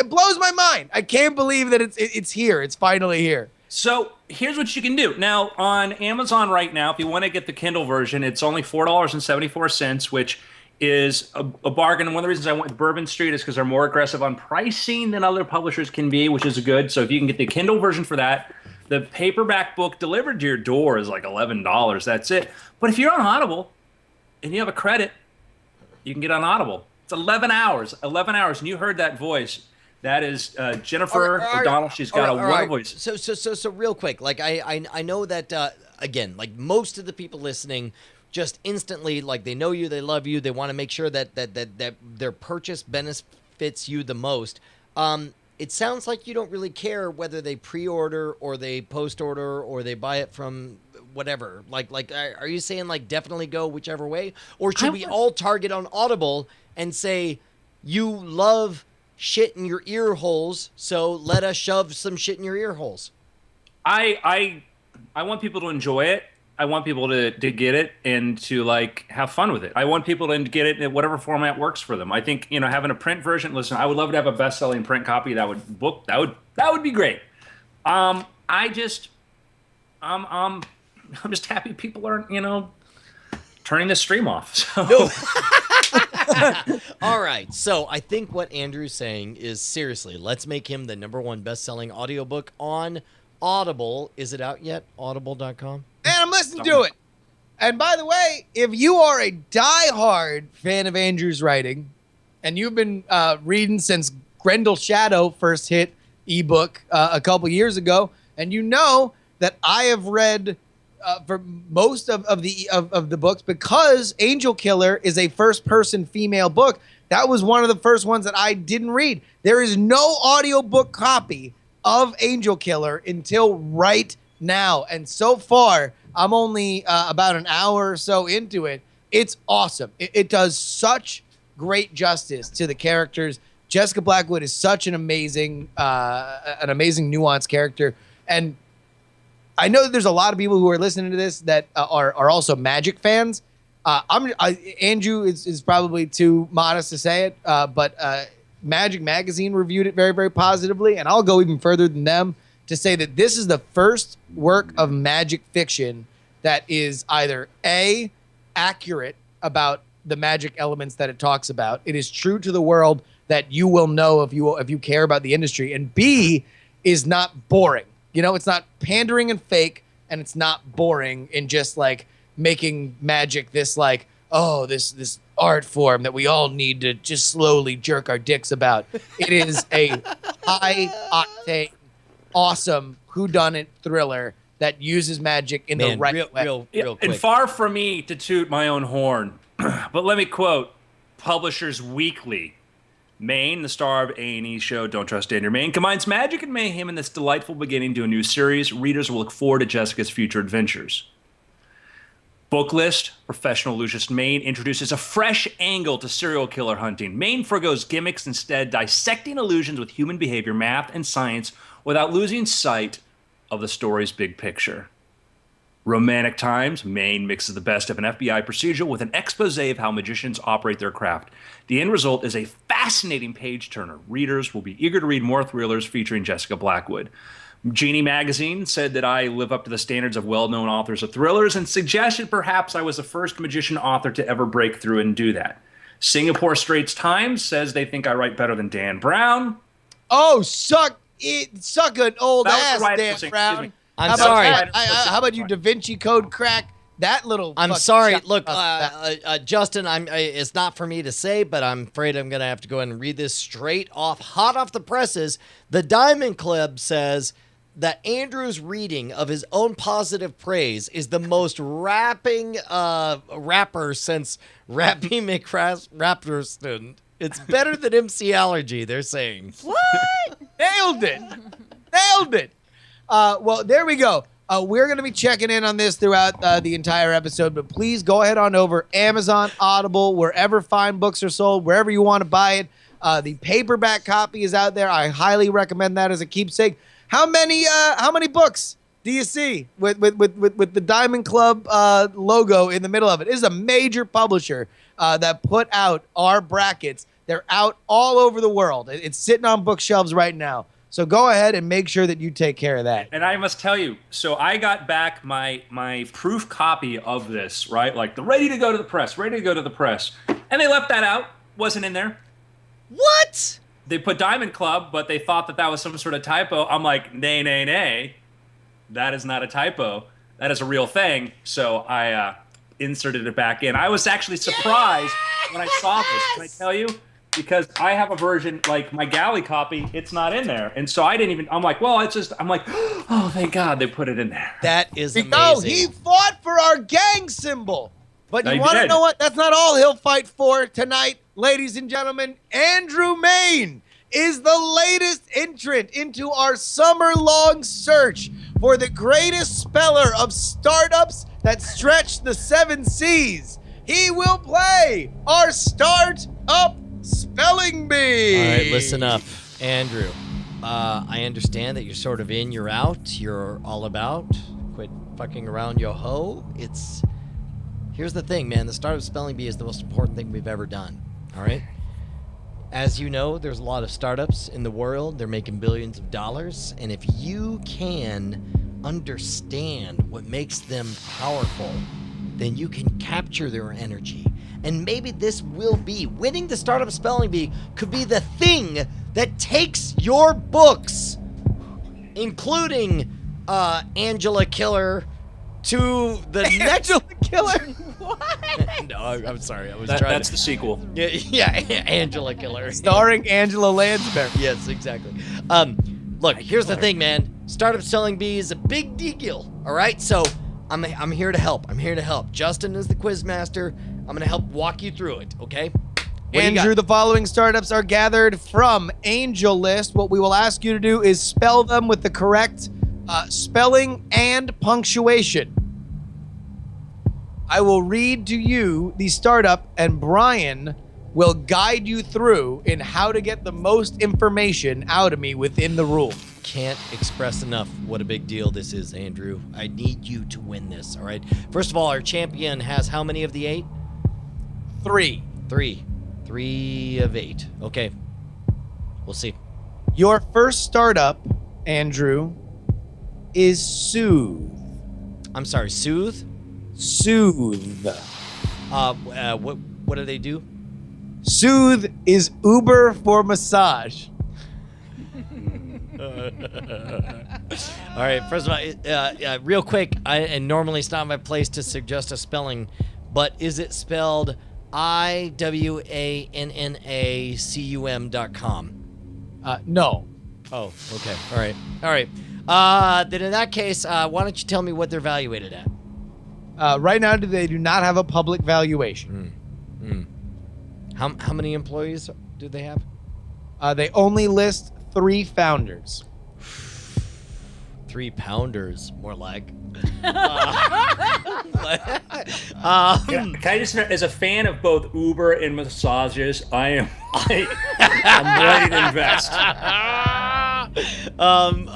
Speaker 3: blows my mind. I can't believe that it's here. It's finally here.
Speaker 5: So here's what you can do. Now, on Amazon right now, if you want to get the Kindle version, it's only $4.74, which is a bargain. And one of the reasons I went with Bourbon Street is because they're more aggressive on pricing than other publishers can be, which is good. So if you can get the Kindle version for that, the paperback book delivered to your door is like $11. That's it. But if you're on Audible and you have a credit, you can get on Audible. It's 11 hours. 11 hours. And you heard that voice. That is Jennifer O'Donnell. She's got a wonderful voice.
Speaker 2: So real quick, like I know that again, like most of the people listening just instantly, like, they know you, they love you, they want to make sure that their purchase benefits you the most. It sounds like you don't really care whether they pre-order or they post-order or they buy it from whatever. Like, are you saying like definitely go whichever way, or should we all target on Audible and say you love shit in your ear holes, so let us shove some shit in your ear holes?
Speaker 5: I want people to enjoy it. I want people to get it and to like have fun with it. I want people to get it in whatever format works for them. I think, you know, having a print version. Listen, I would love to have a best-selling print copy. That would be great. I'm just happy people aren't, you know, turning the stream off. So.
Speaker 2: All right. So I think what Andrew's saying is, seriously, let's make him the #1 best-selling audiobook on Audible. Is it out yet? Audible.com?
Speaker 3: And I'm listening to it. And by the way, if you are a diehard fan of Andrew's writing, and you've been reading since Grendel Shadow first hit ebook a couple years ago, and you know that I have read for most of the books, because Angel Killer is a first-person female book. That was one of the first ones that I didn't read. There is no audiobook copy of Angel Killer until right now, and so far I'm only about an hour or so into it. It's awesome. It does such great justice to the characters. Jessica Blackwood is such an amazing nuanced character, and I know that there's a lot of people who are listening to this that are also Magic fans. Andrew is probably too modest to say it, but Magic Magazine reviewed it very, very positively, and I'll go even further than them to say that this is the first work of Magic fiction that is either A, accurate about the magic elements that it talks about. It is true to the world that you will know if you care about the industry, and B, is not boring. You know, it's not pandering and fake, and it's not boring in just like making Magic this like, oh, this art form that we all need to just slowly jerk our dicks about. It is a high octane, awesome whodunit thriller that uses magic in the right way.
Speaker 2: Real quick.
Speaker 5: And far from me to toot my own horn, but let me quote Publishers Weekly. Mayne, the star of A&E's show Don't Trust Andrew Mayne, combines magic and mayhem in this delightful beginning to a new series. Readers will look forward to Jessica's future adventures. Book list, professional Lucius Mayne introduces a fresh angle to serial killer hunting. Mayne forgoes gimmicks, instead dissecting illusions with human behavior, math, and science without losing sight of the story's big picture. Romantic Times, Mayne mixes the best of an FBI procedural with an expose of how magicians operate their craft. The end result is a fascinating page-turner. Readers will be eager to read more thrillers featuring Jessica Blackwood. Genie Magazine said that I live up to the standards of well-known authors of thrillers and suggested perhaps I was the first magician author to ever break through and do that. Singapore Straits Times says they think I write better than Dan Brown.
Speaker 3: Oh, suck an old
Speaker 5: That was
Speaker 3: ass,
Speaker 5: the writer
Speaker 3: Dan
Speaker 5: for Sing-
Speaker 3: Brown.
Speaker 5: excuse me.
Speaker 2: I'm
Speaker 3: How about
Speaker 2: sorry.
Speaker 3: that? How about you, Da Vinci Code crack? That little.
Speaker 2: I'm
Speaker 3: fucking
Speaker 2: sorry.
Speaker 3: shot-
Speaker 2: Look, Justin, it's not for me to say, but I'm afraid I'm going to have to go ahead and read this straight off, hot off the presses. The Diamond Club says that Andrew's reading of his own positive praise is the most rapping rapper since Rappy McRapperston. It's better than MC Allergy, they're saying.
Speaker 4: What?
Speaker 3: Nailed it. Nailed it. Well, there we go. We're going to be checking in on this throughout the entire episode, but please go ahead on over Amazon, Audible, wherever fine books are sold, wherever you want to buy it. The paperback copy is out there. I highly recommend that as a keepsake. How many books do you see with the Diamond Club logo in the middle of it? It is a major publisher that put out our brackets. They're out all over the world. It's sitting on bookshelves right now. So go ahead and make sure that you take care of that.
Speaker 5: And I must tell you, so I got back my proof copy of this, right? Like the ready to go to the press. And they left that out. Wasn't in there.
Speaker 2: What?
Speaker 5: They put Diamond Club, but they thought that was some sort of typo. I'm like, nay. That is not a typo. That is a real thing. So I inserted it back in. I was actually surprised when I saw this. Can I tell you? Because I have a version, like my galley copy, it's not in there. And so I'm like, oh, thank God they put it in there.
Speaker 2: That is amazing.
Speaker 3: No, he fought for our gang symbol. But you
Speaker 5: I
Speaker 3: want to
Speaker 5: did.
Speaker 3: know what? That's not all he'll fight for tonight, ladies and gentlemen. Andrew Mayne is the latest entrant into our summer-long search for the greatest speller of startups that stretch the 7 seas. He will play our Start-Up Spelling Bee.
Speaker 2: All right, listen up, Andrew. I understand that you're sort of in, you're out, you're all about. Quit fucking around your hoe. Here's the thing, man. The Startup Spelling Bee is the most important thing we've ever done. All right? As you know, there's a lot of startups in the world. They're making billions of dollars. And if you can understand what makes them powerful, then you can capture their energy. And maybe this will be, winning the Startup Spelling Bee could be the thing that takes your books, including Angela Killer, to the next...
Speaker 3: Angela Killer.
Speaker 2: No, I'm sorry.
Speaker 5: That's the sequel.
Speaker 2: Yeah, Angela Killer.
Speaker 3: Starring Angela Lansbury.
Speaker 2: Yes, exactly. Look, here's the thing, man. Startup Spelling Bee is a big deal, all right? So I'm here to help. Justin is the quiz master. I'm going to help walk you through it, okay? What do you
Speaker 3: Andrew,
Speaker 2: got?
Speaker 3: the following startups are gathered from Angel List. What we will ask you to do is spell them with the correct spelling and punctuation. I will read to you the startup, and Brian will guide you through in how to get the most information out of me within the rule.
Speaker 2: Can't express enough what a big deal this is, Andrew. I need you to win this, all right? First of all, our champion has how many of the 8?
Speaker 3: 3.
Speaker 2: 3. 3 of 8. Okay. We'll see.
Speaker 3: Your first startup, Andrew, is Soothe.
Speaker 2: I'm sorry, Soothe?
Speaker 3: Soothe.
Speaker 2: What do they do?
Speaker 3: Soothe is Uber for massage.
Speaker 2: All right, first of all, real quick, and normally it's not my place to suggest a spelling, but is it spelled IWANNACUM.com?
Speaker 3: No.
Speaker 2: Oh, okay. All right. Then in that case, why don't you tell me what they're evaluated at?
Speaker 3: Right now, they do not have a public valuation.
Speaker 2: How many employees do they have?
Speaker 3: They only list 3 founders.
Speaker 2: 3 pounders, more like.
Speaker 5: Can I just, as a fan of both Uber and massages, I'm ready to invest.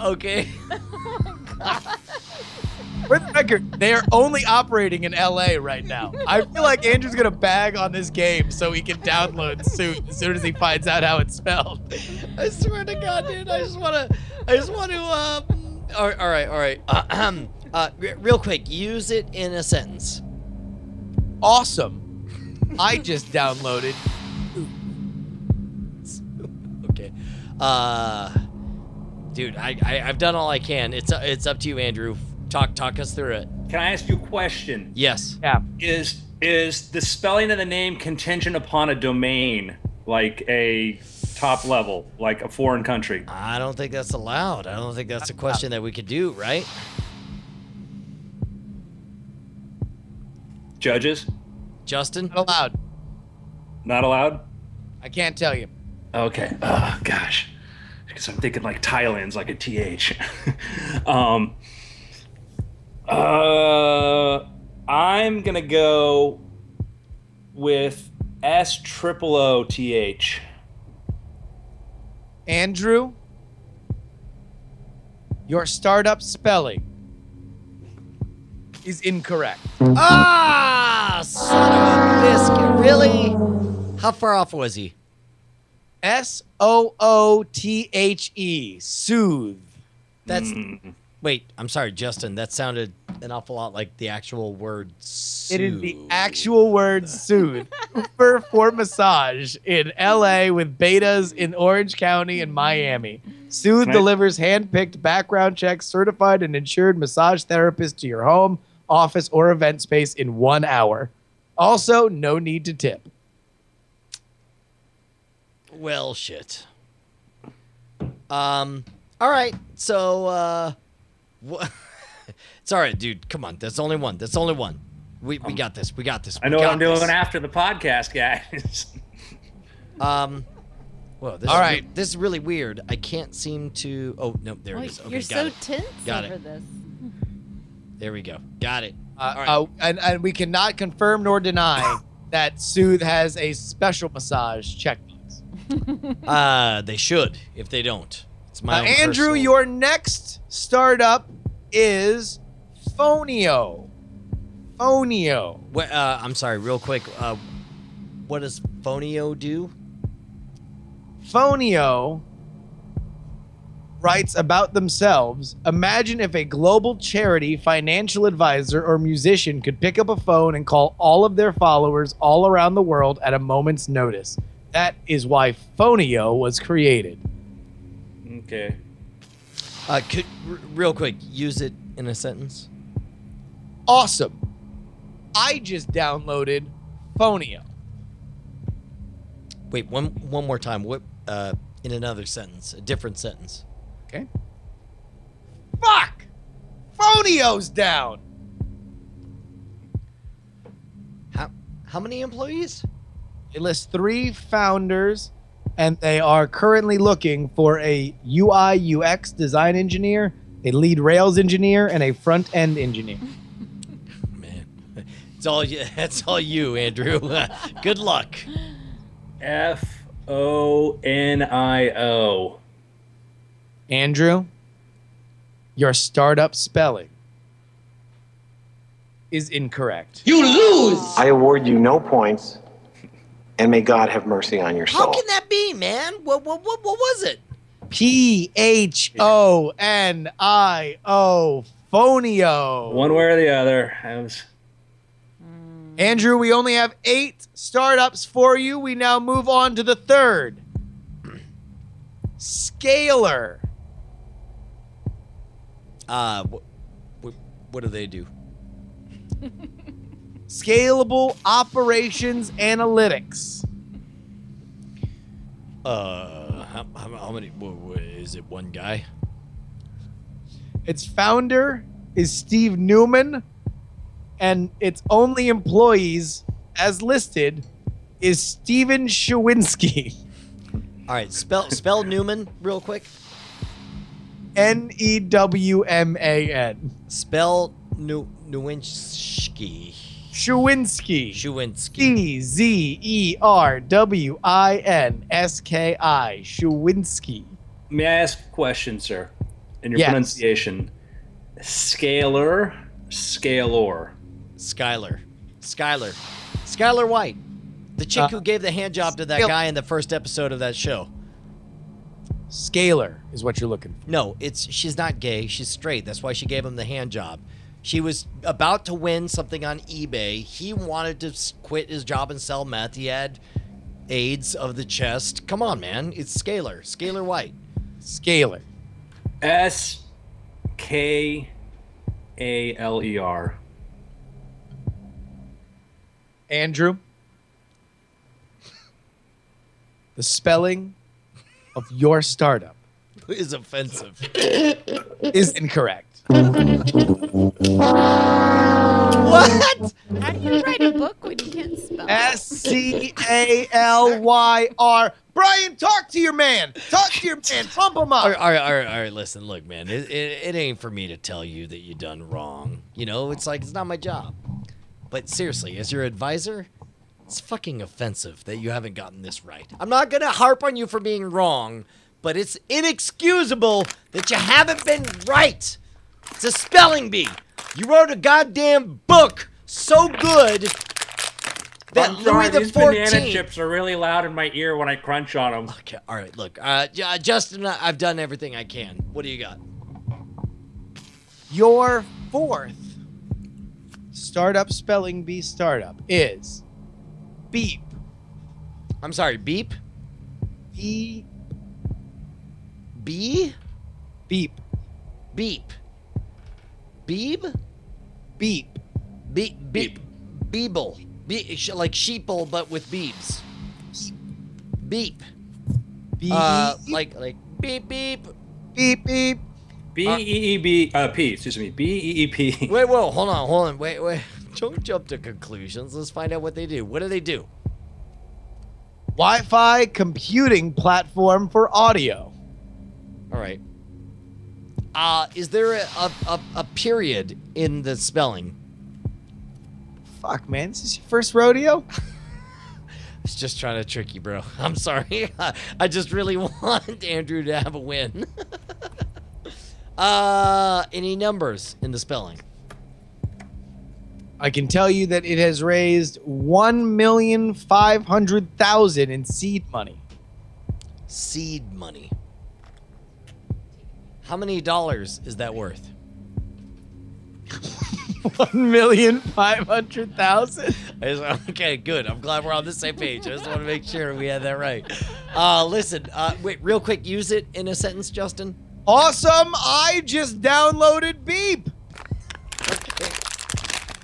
Speaker 2: Okay.
Speaker 3: For the record, they are only operating in LA right now. I feel like Andrew's gonna bag on this game so he can download soon as soon as he finds out how it's spelled.
Speaker 2: I swear to God, dude, I just want to, all right. Real quick, use it in a sentence.
Speaker 3: Awesome. I just downloaded.
Speaker 2: Okay. Dude, I've done all I can. It's up to you, Andrew. Talk us through it.
Speaker 5: Can I ask you a question?
Speaker 2: Yes.
Speaker 3: Yeah.
Speaker 5: Is the spelling of the name contingent upon a domain, like a top level, like a foreign country?
Speaker 2: I don't think that's allowed. I don't think that's a question that we could do, right?
Speaker 5: Judges?
Speaker 2: Justin?
Speaker 3: Not allowed.
Speaker 5: Not allowed?
Speaker 3: I can't tell you.
Speaker 5: Okay. Oh, gosh. Because I'm thinking like Thailand's like a TH. I'm going to go with SOOOTH.
Speaker 3: Andrew, your startup spelling is incorrect.
Speaker 2: Ah, son of a biscuit. Really? How far off was he?
Speaker 3: SOOTHE. Soothe.
Speaker 2: That's. Wait, I'm sorry, Justin. That sounded an awful lot like the actual word soothe.
Speaker 3: It is the actual word soothe. Uber for massage in LA with betas in Orange County and Miami. Soothe delivers hand-picked background checks, certified and insured massage therapists to your home, office, or event space in 1 hour. Also, no need to tip.
Speaker 2: Well, shit. All right. So, it's all right, dude. Come on. That's only one. That's only one. We got this. We got this.
Speaker 5: I know what I'm doing after the podcast, guys.
Speaker 2: Well, this
Speaker 3: All
Speaker 2: is
Speaker 3: right.
Speaker 2: this is really weird. I can't seem to. Oh no, there it is. Okay,
Speaker 4: You're
Speaker 2: got
Speaker 4: so
Speaker 2: it.
Speaker 4: tense
Speaker 2: Got
Speaker 4: over
Speaker 2: it.
Speaker 4: this.
Speaker 2: There we go. Got it. All right.
Speaker 3: And we cannot confirm nor deny that Soothe has a special massage checkbox.
Speaker 2: They should if they don't. It's my own
Speaker 3: Andrew,
Speaker 2: personal-
Speaker 3: your next startup is Phonio. Phonio.
Speaker 2: I'm sorry, real quick. What does Phonio do?
Speaker 3: Phonio writes about themselves. Imagine if a global charity, financial advisor, or musician could pick up a phone and call all of their followers all around the world at a moment's notice. That is why Phonio was created.
Speaker 5: Okay.
Speaker 2: Real quick, use it in a sentence.
Speaker 3: Awesome. I just downloaded Phonio.
Speaker 2: Wait, one more time. What? In another sentence, a different sentence.
Speaker 3: Okay. Fuck! Phonio's down.
Speaker 2: How many employees?
Speaker 3: It lists 3 founders, and they are currently looking for a UI UX design engineer, a lead Rails engineer, and a front end engineer.
Speaker 2: Man, it's all you. That's all you, Andrew. Good luck.
Speaker 5: FONIO.
Speaker 3: Andrew, your startup spelling is incorrect.
Speaker 7: I award you no points, and may God have mercy on your
Speaker 2: How
Speaker 7: soul.
Speaker 2: can that be, man? What was it?
Speaker 3: PHONIO. Phonio.
Speaker 5: One way or the other. I was.
Speaker 3: Andrew, we only have 8 startups for you. We now move on to the third. Scalar.
Speaker 2: What do they do?
Speaker 3: Scalable Operations Analytics.
Speaker 2: How many? Is it one guy?
Speaker 3: Its founder is Steve Newman, and its only employees, as listed, is Steven Shawinski.
Speaker 2: All right, spell Newman real quick.
Speaker 3: Newman.
Speaker 2: Spell Nowinski.
Speaker 3: Shawinski.
Speaker 2: Shawinski.
Speaker 3: Zerwinski. Shawinski.
Speaker 5: May I ask a question, sir? In your
Speaker 3: Yes.
Speaker 5: pronunciation, scalar, scalor.
Speaker 2: Skylar White, the chick who gave the hand job to that guy in the first episode of that show.
Speaker 3: Scalar is what you're looking for.
Speaker 2: No, she's not gay. She's straight. That's why she gave him the hand job. She was about to win something on eBay. He wanted to quit his job and sell meth. He had AIDS of the chest. Come on, man. It's Scalar. Scalar White.
Speaker 3: Scalar.
Speaker 5: SKALER.
Speaker 3: Andrew. The spelling of your startup
Speaker 2: Is offensive.
Speaker 3: is incorrect.
Speaker 2: What?
Speaker 4: How do you write a book when you can't spell?
Speaker 3: SCALYR. Brian, talk to your man. Talk to your man. Pump him up.
Speaker 2: All right. Listen, look, man. It ain't for me to tell you that you done wrong. You know, it's like it's not my job. But seriously, as your advisor, it's fucking offensive that you haven't gotten this right. I'm not gonna harp on you for being wrong, but it's inexcusable that you haven't been right. It's a spelling bee. You wrote a goddamn book so good that
Speaker 5: I'm sorry,
Speaker 2: Louis the
Speaker 5: these banana
Speaker 2: 14th.
Speaker 5: chips are really loud in my ear when I crunch on them.
Speaker 2: Okay, all right. Look, Justin, I've done everything I can. What do you got?
Speaker 3: Your fourth startup spelling bee startup is beep.
Speaker 2: I'm sorry. Beep.
Speaker 3: E
Speaker 2: B.
Speaker 3: beep.
Speaker 2: Beep. Beeb.
Speaker 3: Beep.
Speaker 2: Beep. Beep. Beeble. Like sheeple, but with beeps. Beep.
Speaker 3: Beep.
Speaker 2: Like beep beep.
Speaker 3: Beep beep.
Speaker 5: B-E-E-B-P. Excuse me. B-E-E-P.
Speaker 2: Wait, whoa, hold on. Wait. Don't jump to conclusions. Let's find out what they do. What do they do?
Speaker 3: Wi-Fi computing platform for audio.
Speaker 2: All right. Is there a period in the spelling?
Speaker 3: Fuck, man. This is your first rodeo?
Speaker 2: I was just trying to trick you, bro. I'm sorry. I just really want Andrew to have a win. Any numbers in the spelling?
Speaker 3: I can tell you that it has raised $1,500,000 in seed money.
Speaker 2: Seed money. How many dollars is that worth?
Speaker 3: $1,500,000.
Speaker 2: Okay, good. I'm glad we're on the same page. I just want to make sure we had that right. Listen, wait, real quick. Use it in a sentence, Justin.
Speaker 3: Awesome! I just downloaded Beep.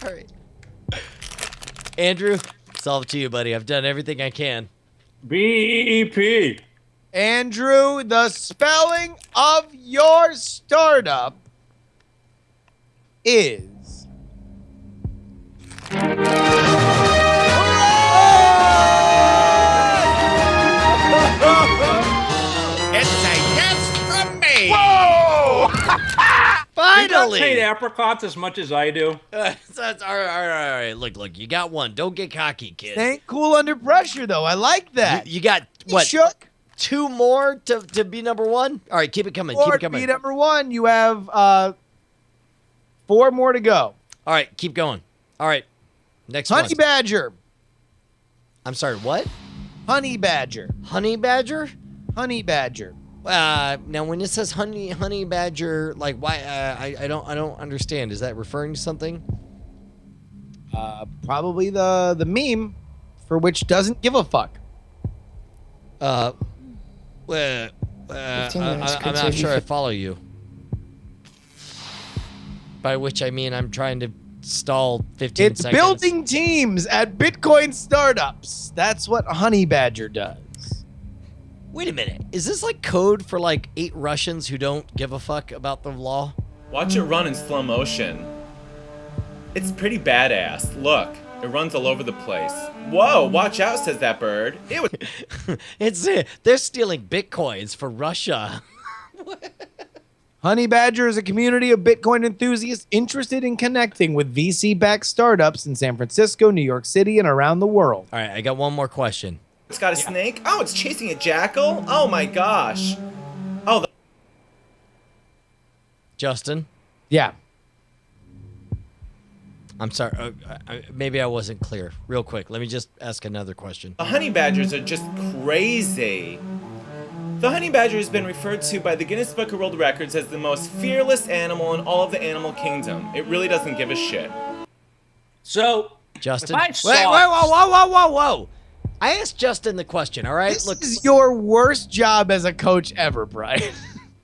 Speaker 2: All right. Andrew, it's all up to you, buddy. I've done everything I can.
Speaker 5: B-E-E-P.
Speaker 3: Andrew, the spelling of your startup is
Speaker 1: It's a yes from me.
Speaker 5: You don't hate
Speaker 2: Finally!
Speaker 5: apricots as much as I do.
Speaker 2: All right. Look. You got one. Don't get cocky, kid.
Speaker 3: ain't cool under pressure though. I like that.
Speaker 2: You got what?
Speaker 3: Shook.
Speaker 2: 2 more to be number 1? All right, keep it coming. Keep
Speaker 3: Or
Speaker 2: it
Speaker 3: to
Speaker 2: coming.
Speaker 3: be number 1, you have 4 more to go.
Speaker 2: All right, keep going. All right. Next
Speaker 3: Honey
Speaker 2: one.
Speaker 3: badger.
Speaker 2: I'm sorry, what?
Speaker 3: Honey badger.
Speaker 2: Honey badger?
Speaker 3: Honey badger.
Speaker 2: Now when it says honey badger, like why I don't understand. Is that referring to something?
Speaker 3: Probably the meme for which doesn't give a fuck.
Speaker 2: I'm
Speaker 8: 15 minutes could
Speaker 2: not
Speaker 8: save you
Speaker 2: sure I
Speaker 8: fi-
Speaker 2: follow you. By which I mean I'm trying to stall 15
Speaker 3: It's
Speaker 2: seconds.
Speaker 3: building teams at Bitcoin startups. That's what Honey Badger does.
Speaker 2: Wait a minute. Is this like code for like 8 Russians who don't give a fuck about the law?
Speaker 9: Watch it run in slow motion. It's pretty badass. Look, it runs all over the place. Whoa, watch out, says that bird. It was
Speaker 2: They're stealing bitcoins for Russia.
Speaker 3: Honey Badger is a community of Bitcoin enthusiasts interested in connecting with VC-backed startups in San Francisco, New York City, and around the world.
Speaker 2: All right, I got one more question.
Speaker 9: It's got a snake. Oh, it's chasing a jackal. Oh my gosh. Oh,
Speaker 2: Justin,
Speaker 3: Yeah.
Speaker 2: I'm sorry. Maybe I wasn't clear. Real quick, let me just ask another question.
Speaker 9: the honey badgers are just crazy. The honey badger has been referred to by the Guinness Book of World Records as the most fearless animal in all of the animal kingdom. It really doesn't give a shit.
Speaker 5: So,
Speaker 2: Justin,
Speaker 5: if I
Speaker 2: wait,
Speaker 5: saw-
Speaker 2: whoa. I asked Justin the question, all right?
Speaker 3: This
Speaker 2: Look,
Speaker 3: is your worst job as a coach ever, Brian.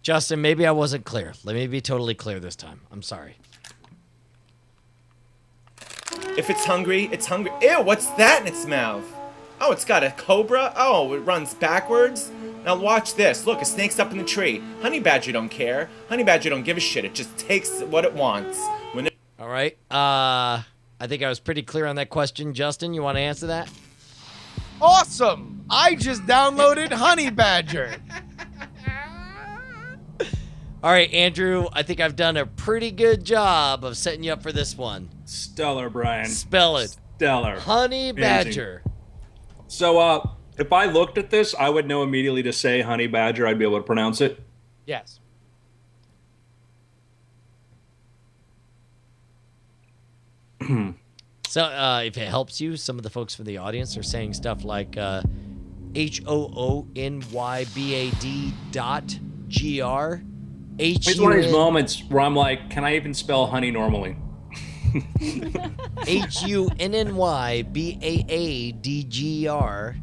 Speaker 2: Justin, maybe I wasn't clear. Let me be totally clear this time. I'm sorry.
Speaker 9: If it's hungry, it's hungry. Ew, what's that in its mouth? Oh, it's got a cobra? Oh, it runs backwards? Now watch this. Look, a snake's up in the tree. Honey badger don't care. Honey badger don't give a shit. It just takes what it wants. When it
Speaker 2: All right. I think I was pretty clear on that question. Justin, you want to answer that?
Speaker 3: Awesome! I just downloaded Honey Badger.
Speaker 2: All right, Andrew, I think I've done a pretty good job of setting you up for this one.
Speaker 5: Stellar, Brian.
Speaker 2: Spell it.
Speaker 5: Stellar.
Speaker 2: Honey Badger.
Speaker 5: So, if I looked at this, I would know immediately to say honey badger. I'd be able to pronounce it.
Speaker 3: Yes.
Speaker 2: So, if it helps you, some of the folks from the audience are saying stuff like HOONYBAD.GR.
Speaker 5: It's one of these moments where I'm like, can I even spell honey normally?
Speaker 2: HUNNYBAADGR.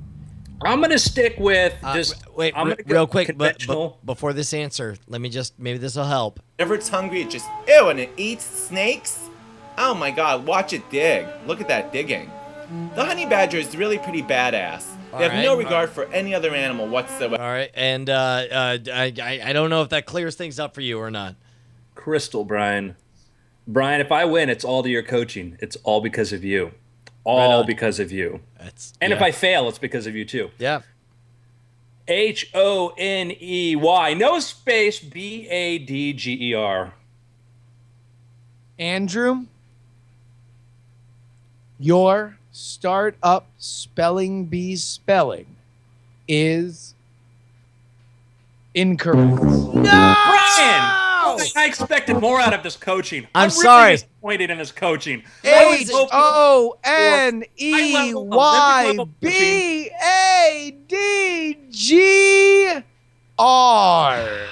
Speaker 5: I'm going to stick with this.
Speaker 2: Wait,
Speaker 5: I'm gonna go
Speaker 2: real quick,
Speaker 5: conventional.
Speaker 2: but before this answer, let me just, maybe this will help.
Speaker 9: Whenever it's hungry, it just, ew, and it eats snakes? Oh my god, watch it dig. Look at that digging. The honey badger is really pretty badass. They have no regard for any other animal whatsoever.
Speaker 2: All right, and I don't know if that clears things up for you or not.
Speaker 5: Crystal, Brian. Brian, if I win, it's all to your coaching. It's all because of you. All because of you. And if I fail, it's because of you too.
Speaker 2: Yeah.
Speaker 5: HONEY. No space. BADGER.
Speaker 3: Andrew, your startup spelling bee spelling is incorrect.
Speaker 5: Brian! I expected more out of this coaching.
Speaker 2: I'm
Speaker 5: really
Speaker 2: sorry.
Speaker 5: disappointed in this coaching. I was hoping
Speaker 3: HONEYBADGR.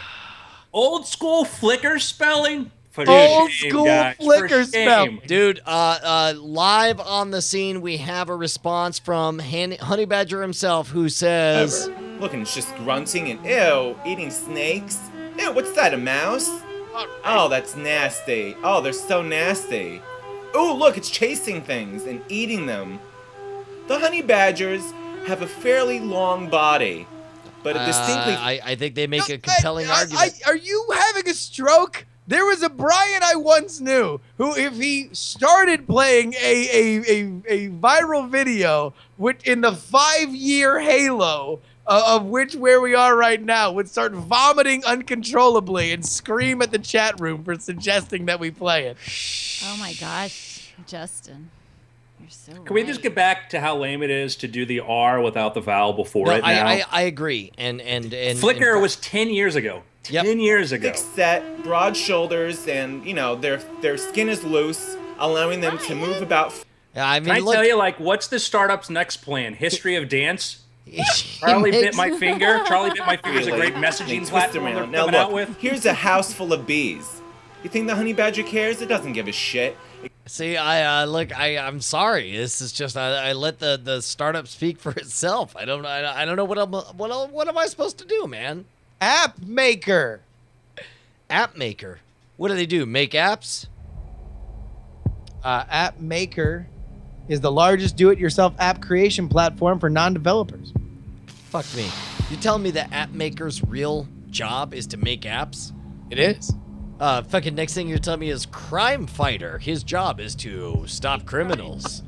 Speaker 5: Old school flicker spelling? For
Speaker 3: Old
Speaker 5: shame,
Speaker 3: school
Speaker 5: guys.
Speaker 3: flicker
Speaker 5: For shame.
Speaker 3: spelling.
Speaker 2: Dude, live on the scene, we have a response from Honey Badger himself, who says,
Speaker 9: Look, and it's just grunting and ew, eating snakes. Ew, what's that, a mouse? Oh, that's nasty. Oh, they're so nasty. Ooh, look, it's chasing things and eating them. The honey badgers have a fairly long body, but a distinctly...
Speaker 2: I think they make a compelling argument.
Speaker 3: Are you having a stroke? There was a Brian I once knew who, if he started playing a viral video in the 5-year halo of where we are right now, would start vomiting uncontrollably and scream at the chat room for suggesting that we play it.
Speaker 4: Oh my gosh, Justin. You're so
Speaker 5: Can we just get back to how lame it is to do the R without the vowel before it now?
Speaker 2: I agree. And
Speaker 5: Flicker was 10 years ago. 10 years ago.
Speaker 9: Thick set, broad shoulders, and, you know, their skin is loose, allowing them to move about...
Speaker 2: I mean,
Speaker 5: Can I
Speaker 2: look,
Speaker 5: tell you, like, what's the startup's next plan? History of dance? Charlie bit my finger. Charlie bit my finger is a great messaging platform they're
Speaker 9: Now
Speaker 5: coming
Speaker 9: look,
Speaker 5: out with.
Speaker 9: here's a house full of bees. You think the honey badger cares? It doesn't give a shit.
Speaker 2: see, I'm sorry. This is just I let the startup speak for itself. I don't know what am I supposed to do, man?
Speaker 3: App Maker.
Speaker 2: App Maker. What do they do? Make apps?
Speaker 3: App Maker is the largest do-it-yourself app creation platform for non-developers.
Speaker 2: Fuck me. You telling me that App Maker's real job is to make apps?
Speaker 3: It is.
Speaker 2: Fucking next thing you're telling me is Crime Fighter. His job is to stop criminals.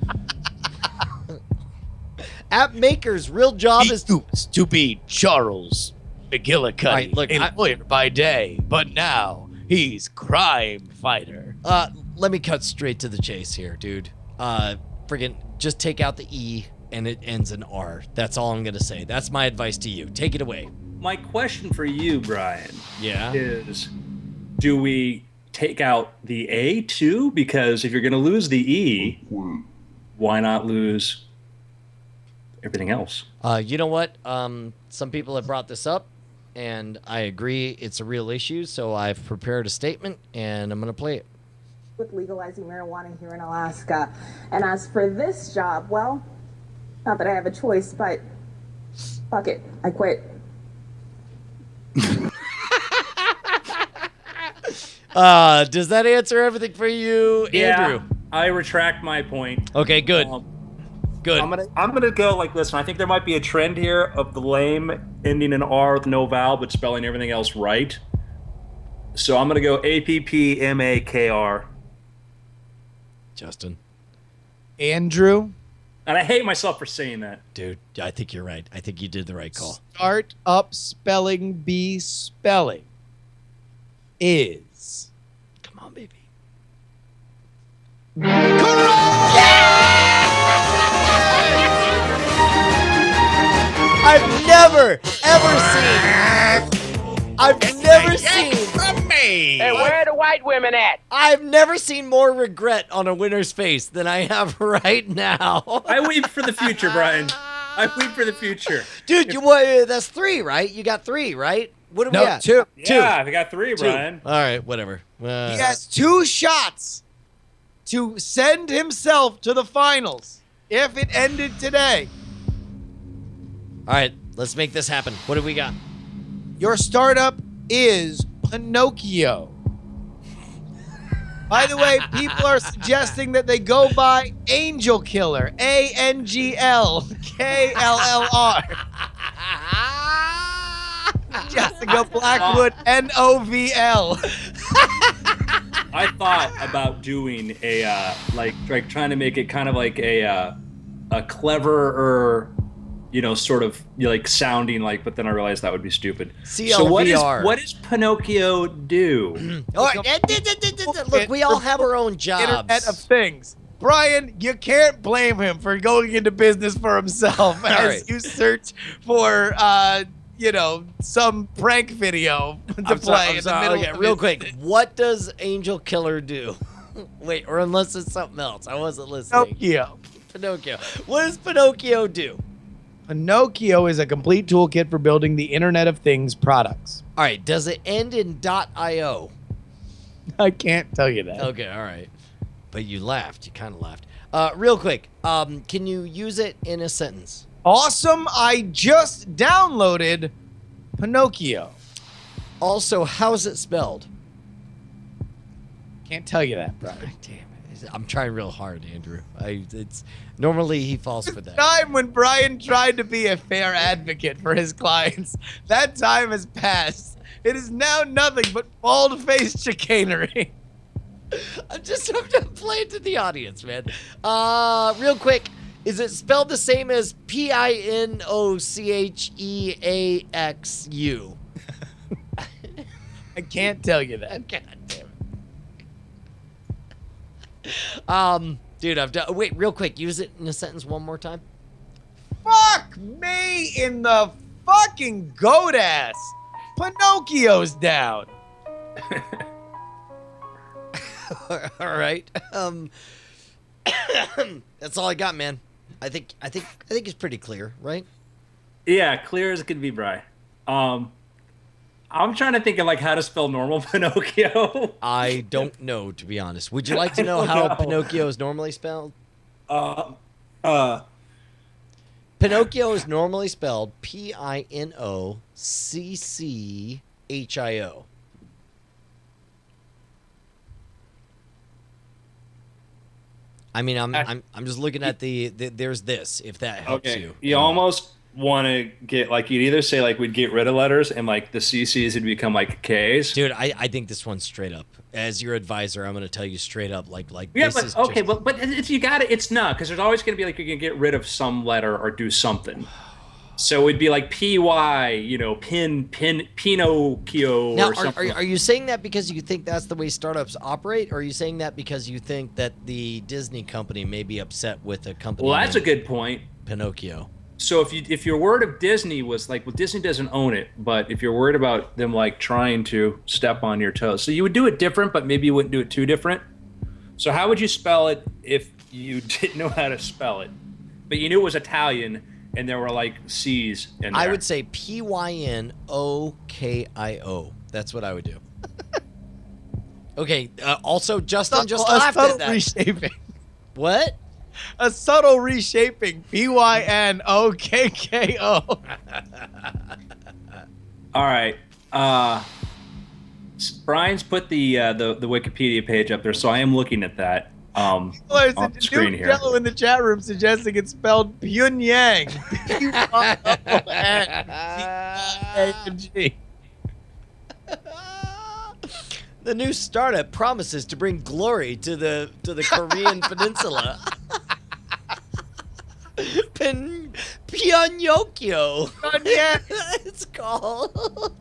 Speaker 2: App Maker's real job is
Speaker 3: to be Charles McGillicuddy,
Speaker 2: Right, look,
Speaker 3: a lawyer by day, but now he's Crime Fighter.
Speaker 2: Let me cut straight to the chase here, dude. Friggin' just take out the E and it ends in R. That's all I'm gonna say. That's my advice to you. Take it away.
Speaker 5: My question for you, Brian,
Speaker 2: Yeah.
Speaker 5: is do we take out the A too? Because if you're going to lose the E, why not lose everything else?
Speaker 2: You know what? Some people have brought this up. and I agree it's a real issue, so I've prepared a statement, and I'm going to play it.
Speaker 8: With legalizing marijuana here in Alaska. And as for this job, well, not that I have a choice, but fuck it, I quit.
Speaker 2: Does that answer everything for you, Andrew?
Speaker 5: I retract my point.
Speaker 2: Okay, good. Good.
Speaker 5: I'm gonna go like this, and I think there might be a trend here of the lame ending in R with no vowel, but spelling everything else right. So I'm gonna go APPMAKR.
Speaker 2: Justin.
Speaker 3: Andrew.
Speaker 5: And I hate myself for saying that.
Speaker 2: Dude, I think you're right. I think you did the right call.
Speaker 3: Start up spelling bee spelling is.
Speaker 2: Come on, baby. I've never, ever seen.
Speaker 10: Hey, where are the white women at?
Speaker 2: I've never seen more regret on a winner's face than I have right now.
Speaker 5: I weep for the future, Brian. I weep for the future.
Speaker 2: Dude, that's 3, right? You got 3, right? What do we got?
Speaker 3: 2.
Speaker 5: Yeah, I got 3, Brian.
Speaker 2: All right, whatever.
Speaker 3: He has 2 shots to send himself to the finals if it ended today.
Speaker 2: All right, let's make this happen. What do we got?
Speaker 3: Your startup is Pinocchio. By the way, people are suggesting that they go by Angel Killer, ANGLKLLR. Jessica Blackwood, NOVL.
Speaker 5: I thought about doing a like trying to make it kind of like a cleverer, sort of like sounding like, but then I realized that would be stupid.
Speaker 2: CLVR.
Speaker 5: So what does Pinocchio do?
Speaker 2: All right, look, we all have our own jobs.
Speaker 3: Internet of Things. Brian, you can't blame him for going into business for himself as you search for, some prank video to play in the middle.
Speaker 2: Okay,
Speaker 3: of
Speaker 2: real
Speaker 3: his-
Speaker 2: quick, what does Angel Killer do? Wait, or unless it's something else. I wasn't listening. Pinocchio. What does Pinocchio do?
Speaker 3: Pinocchio is a complete toolkit for building the Internet of Things products.
Speaker 2: All right, does it end in .io?
Speaker 3: I can't tell you that.
Speaker 2: Okay, all right. But you laughed. You kind of laughed. Real quick, can you use it in a sentence?
Speaker 3: Awesome. I just downloaded Pinocchio.
Speaker 2: Also, how's it spelled?
Speaker 3: Can't tell you that, Brian.
Speaker 2: Damn it. I'm trying real hard, Andrew. It's normally he falls for that.
Speaker 3: Time when Brian tried to be a fair advocate for his clients. That time has passed. It is now nothing but bald-faced chicanery.
Speaker 2: I'm playing to the audience, man. Real quick, is it spelled the same as Pinocheaxu?
Speaker 3: I can't tell you that.
Speaker 2: God damn it. Dude, wait, real quick, use it in a sentence one more time.
Speaker 3: Fuck me in the fucking goat ass. Pinocchio's down.
Speaker 2: All right. That's all I got, man. I think it's pretty clear, right?
Speaker 5: Yeah, clear as it can be, Brian. I'm trying to think of like how to spell normal Pinocchio.
Speaker 2: I don't know, to be honest. Would you like to know how Pinocchio is normally spelled? Pinocchio is normally spelled Pinoccchio. I mean, I'm just looking at the there's this, if that helps you.
Speaker 5: You almost want to get like, you'd either say like we'd get rid of letters and like the CCs would become like Ks.
Speaker 2: Dude, I think this one's straight up. As your advisor, I'm going to tell you straight up, like
Speaker 5: Yeah,
Speaker 2: this
Speaker 5: but
Speaker 2: is
Speaker 5: okay,
Speaker 2: just,
Speaker 5: but it's you got it. It's not, because there's always going to be like you can get rid of some letter or do something. So it'd be like PY, Pinocchio
Speaker 2: now,
Speaker 5: or something.
Speaker 2: are you saying that because you think that's the way startups operate, or are you saying that because you think that the Disney company may be upset with a company?
Speaker 5: Well, that's a
Speaker 2: named
Speaker 5: good point.
Speaker 2: Pinocchio.
Speaker 5: So if your word of Disney was like, well, Disney doesn't own it, but if you're worried about them like trying to step on your toes, so you would do it different, but maybe you wouldn't do it too different. So how would you spell it if you didn't know how to spell it, but you knew it was Italian and there were like C's in there.
Speaker 2: I would say P-Y-N-O-K-I-O. That's what I would do. Okay. Also, Justin just laughed at that.
Speaker 3: Reshaping.
Speaker 2: What?
Speaker 3: A subtle reshaping. P-Y-N-O-K-K-O.
Speaker 5: All right. Brian's put the Wikipedia page up there, so I am looking at that on the screen here.
Speaker 3: Jello in the chat room suggesting it's spelled Pyongyang. P-Y-O-N-G.
Speaker 2: The new startup promises to bring glory to the Korean peninsula. Pyongyokyo. It's called.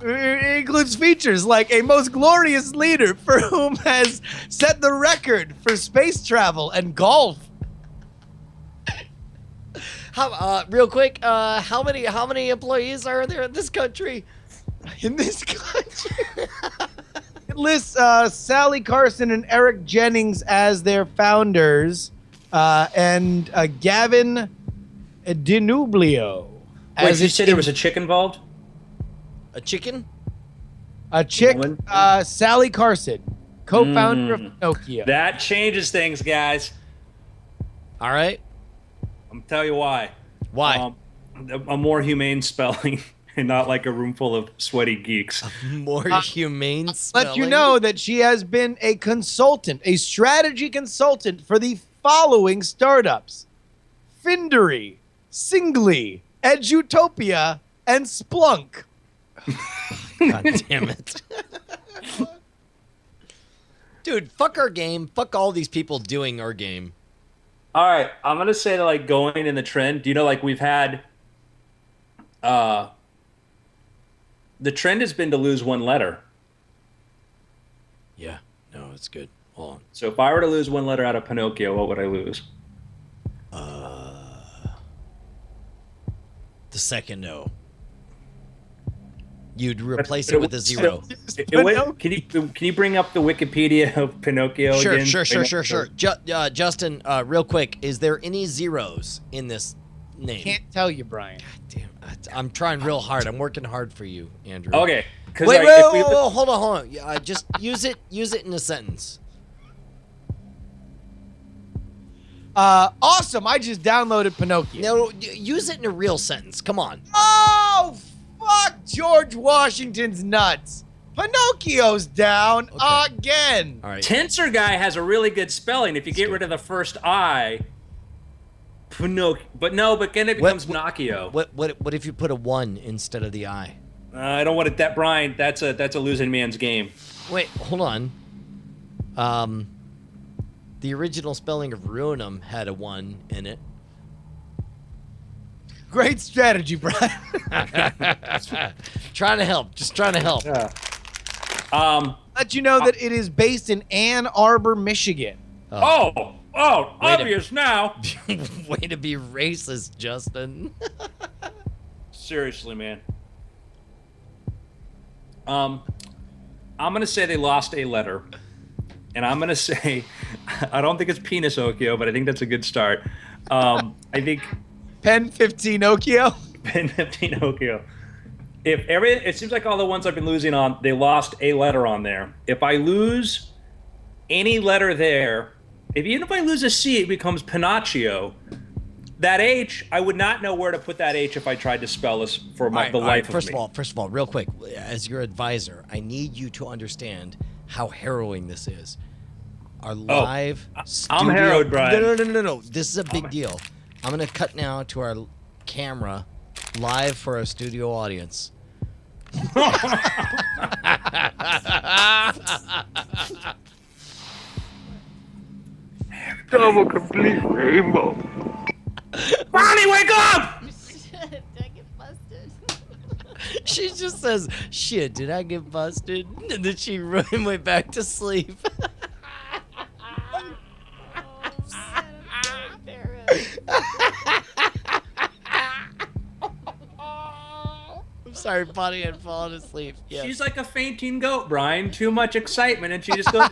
Speaker 3: It includes features like a most glorious leader for whom has set the record for space travel and golf.
Speaker 2: Real quick, how many employees are there in this country?
Speaker 3: In this country, it lists Sally Carson and Eric Jennings as their founders, and Gavin DiNublio.
Speaker 5: Wait, you said there was a chick involved?
Speaker 2: A chicken?
Speaker 3: A chick, Sally Carson, co-founder of Nokia.
Speaker 5: That changes things, guys.
Speaker 2: All right.
Speaker 5: I'm tell you why.
Speaker 2: Why?
Speaker 5: A more humane spelling. And not like a room full of sweaty geeks.
Speaker 2: More humane spelling.
Speaker 3: Let you know that she has been a consultant, a strategy consultant for the following startups: Findery, Singly, Edutopia, and Splunk.
Speaker 2: God damn it. Dude, fuck our game. Fuck all these people doing our game.
Speaker 5: All right, I'm going to say that, like, going in the trend, you know, like we've had... the trend has been to lose one letter.
Speaker 2: Yeah, no, it's good. Hold on.
Speaker 5: So if I were to lose one letter out of Pinocchio, what would I lose?
Speaker 2: The second O. You'd replace it with a zero.
Speaker 5: Can you bring up the Wikipedia of Pinocchio again?
Speaker 2: Sure. Justin, real quick, is there any zeros in this name?
Speaker 3: Can't tell you, Brian.
Speaker 2: God damn it. I'm trying real hard. I'm working hard for you, Andrew.
Speaker 5: Okay.
Speaker 2: Wait, hold on. Just use it in a sentence.
Speaker 3: Awesome. I just downloaded Pinocchio.
Speaker 2: No, use it in a real sentence. Come on.
Speaker 3: Oh, fuck George Washington's nuts. Pinocchio's down again.
Speaker 2: All right.
Speaker 5: Tensor Guy has a really good spelling. If you get rid of the first I, Pinocchio. But then it becomes Pinocchio.
Speaker 2: What if you put a 1 instead of the I?
Speaker 5: I don't want it that, Brian. That's a losing man's game.
Speaker 2: Wait, hold on. The original spelling of Ruinum had a 1 in it.
Speaker 3: Great strategy, Brian.
Speaker 2: Trying to help. Just trying to help.
Speaker 5: Yeah.
Speaker 3: Let you know that it is based in Ann Arbor, Michigan.
Speaker 5: Obvious now.
Speaker 2: Way to be racist, Justin.
Speaker 5: Seriously, man. I'm gonna say they lost a letter, and I'm gonna say I don't think it's Penisocchio, but I think that's a good start. I think
Speaker 3: Pen 15 Okio.
Speaker 5: Pen 15 Okio. It seems like all the ones I've been losing on, they lost a letter on there. If I lose any letter there, even if I lose a C, it becomes Pinocchio. That H, I would not know where to put that H if I tried to spell this for the life of me.
Speaker 2: First of all, real quick, as your advisor, I need you to understand how harrowing this is. Our live studio...
Speaker 5: I'm harrowed, Brian.
Speaker 2: No. This is a big deal. I'm going to cut now to our camera live for our studio audience.
Speaker 10: Double complete rainbow.
Speaker 5: Bonnie, wake up!
Speaker 4: Shit, did I get busted?
Speaker 2: She just says, "Shit, did I get busted?" And then she went back to sleep. I'm sorry, Bonnie had fallen asleep. Yes.
Speaker 5: She's like a fainting goat, Brian. Too much excitement, and she just goes.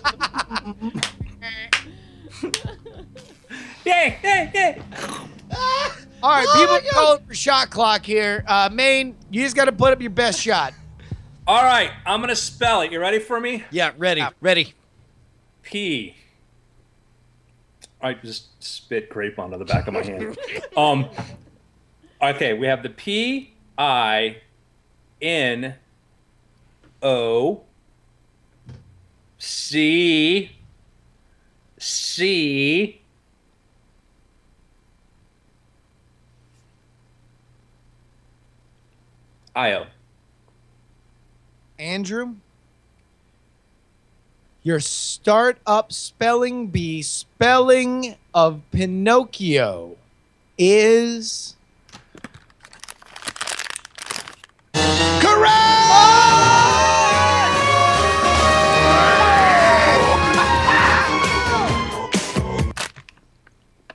Speaker 5: Yay!
Speaker 3: All right, people calling for shot clock here. Mayne, you just got to put up your best shot.
Speaker 5: All right, I'm gonna spell it. You ready for me?
Speaker 2: Yeah, ready.
Speaker 5: P. I just spit grape onto the back of my hand. Okay, we have the P I N O C C I O.
Speaker 3: Andrew, your startup spelling bee spelling of Pinocchio is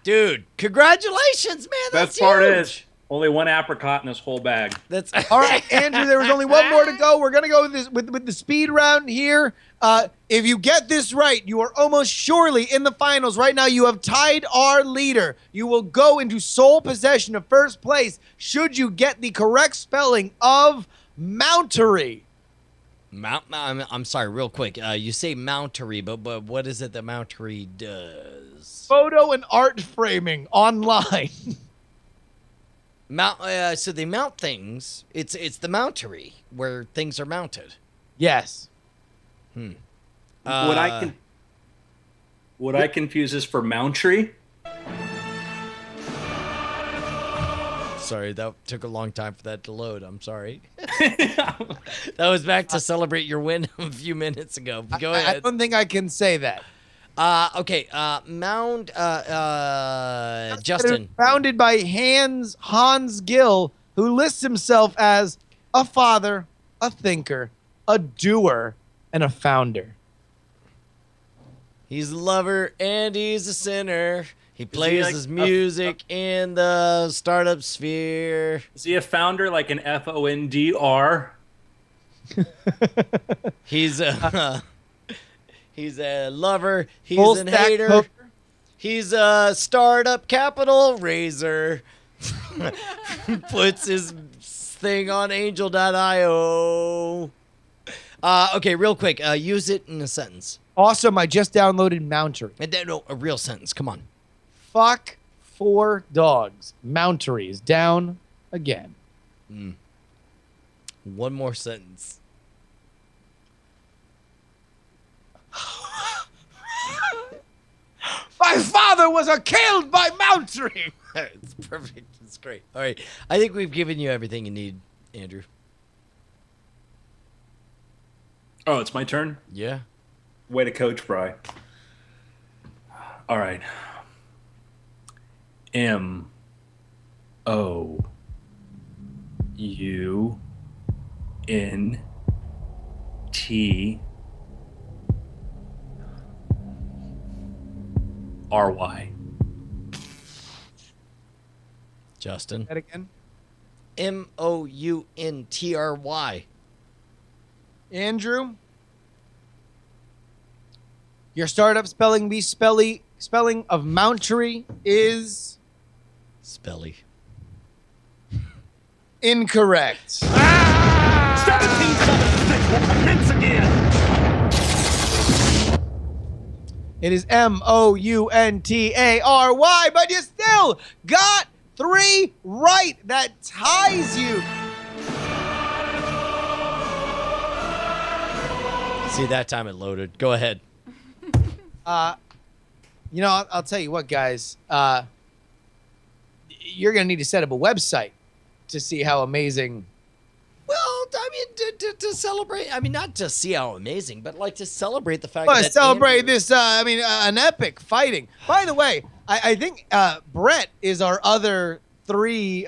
Speaker 2: Dude, congratulations, man. That's
Speaker 5: Best part
Speaker 2: huge.
Speaker 5: is only one apricot in this whole bag.
Speaker 2: That's
Speaker 3: all right, Andrew. There was only one more to go. We're gonna go with this with the speed round here. If you get this right, you are almost surely in the finals. Right now, you have tied our leader. You will go into sole possession of first place should you get the correct spelling of Mountery.
Speaker 2: I'm sorry, real quick. You say Mountery, but what is it that Mountery does?
Speaker 3: Photo and art framing online.
Speaker 2: So they mount things. It's the Mountery where things are mounted.
Speaker 3: Yes.
Speaker 5: Would I confuse this for Mountry?
Speaker 2: Sorry, that took a long time for that to load. I'm sorry. That was back to celebrate your win a few minutes ago. Go ahead.
Speaker 3: I don't think I can say that.
Speaker 2: Okay. Justin.
Speaker 3: Founded by Hans Gill, who lists himself as a father, a thinker, a doer, and a founder.
Speaker 2: He's a lover and he's a sinner. He plays his music in the startup sphere.
Speaker 5: Is he a founder like an FONDR?
Speaker 2: He's a lover. He's
Speaker 3: Full
Speaker 2: a
Speaker 3: stack
Speaker 2: hater.
Speaker 3: hooker.
Speaker 2: He's a startup capital raiser. Puts his thing on angel.io. Okay, real quick. Use it in a sentence.
Speaker 3: Awesome. I just downloaded Mountery.
Speaker 2: No, a real sentence. Come on.
Speaker 3: Fuck 4 dogs. Mountery is down again.
Speaker 2: One more sentence.
Speaker 3: My father was killed by Mountery.
Speaker 2: It's perfect. It's great. All right. I think we've given you everything you need, Andrew.
Speaker 5: Oh, it's my turn?
Speaker 2: Yeah.
Speaker 5: Way to coach, Bri. All right. MOUNTRY.
Speaker 2: Justin.
Speaker 3: That again.
Speaker 2: MOUNTRY.
Speaker 3: Andrew. Your startup spelling bee spelling of Mountery is
Speaker 2: Spelly.
Speaker 3: incorrect.
Speaker 10: 1776 will commence again.
Speaker 3: It is MOUNTARY, but you still got 3 right. That ties you.
Speaker 2: See, that time it loaded. Go ahead.
Speaker 3: I'll tell you what, guys. You're going to need to set up a website to see how amazing.
Speaker 2: Well, I mean, to celebrate. I mean, not to see how amazing, but like to celebrate the fact
Speaker 3: Well,
Speaker 2: that
Speaker 3: celebrate
Speaker 2: Andrew-
Speaker 3: this. An epic fighting. By the way, I think Brett is our other 3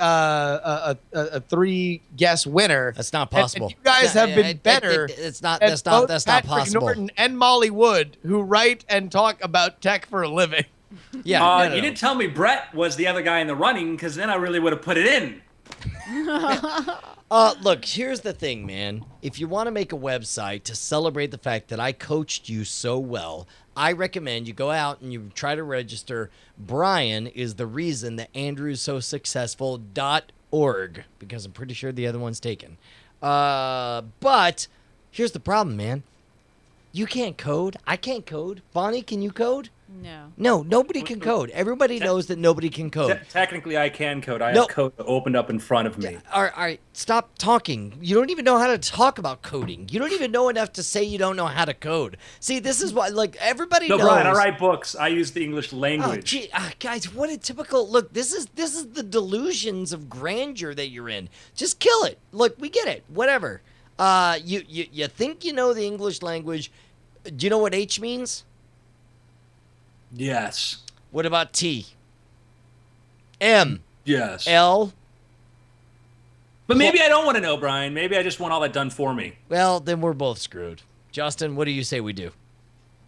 Speaker 3: guest winner.
Speaker 2: That's not possible.
Speaker 3: And you guys have been better.
Speaker 2: It's not.
Speaker 3: than
Speaker 2: That's not.
Speaker 3: both
Speaker 2: That's not
Speaker 3: Patrick
Speaker 2: possible.
Speaker 3: Norton and Molly Wood, who write and talk about tech for a living.
Speaker 2: Yeah. no.
Speaker 5: You didn't tell me Brett was the other guy in the running, because then I really would have put it in.
Speaker 2: Look, here's the thing, man. If you want to make a website to celebrate the fact that I coached you so well, I recommend you go out and you try to register Brian is the reason that Andrew's so successful.org, because I'm pretty sure the other one's taken. But here's the problem, man. You can't code. I can't code. Bonnie, can you code?
Speaker 4: No.
Speaker 2: No, nobody can code. Everybody knows that nobody can code.
Speaker 5: Technically, I can code. I have code opened up in front of me.
Speaker 2: All right, stop talking. You don't even know how to talk about coding. You don't even know enough to say you don't know how to code. See, this is why, like, everybody knows.
Speaker 5: No, Brian, I write books. I use the English language.
Speaker 2: Oh, gee, guys, what a typical look. This is the delusions of grandeur that you're in. Just kill it. Look, we get it. Whatever. You think you know the English language. Do you know what H means?
Speaker 5: Yes.
Speaker 2: What about T? M.
Speaker 5: Yes.
Speaker 2: L.
Speaker 5: But maybe I don't want to know, Brian. Maybe I just want all that done for me.
Speaker 2: Well, then we're both screwed. Justin, what do you say we do?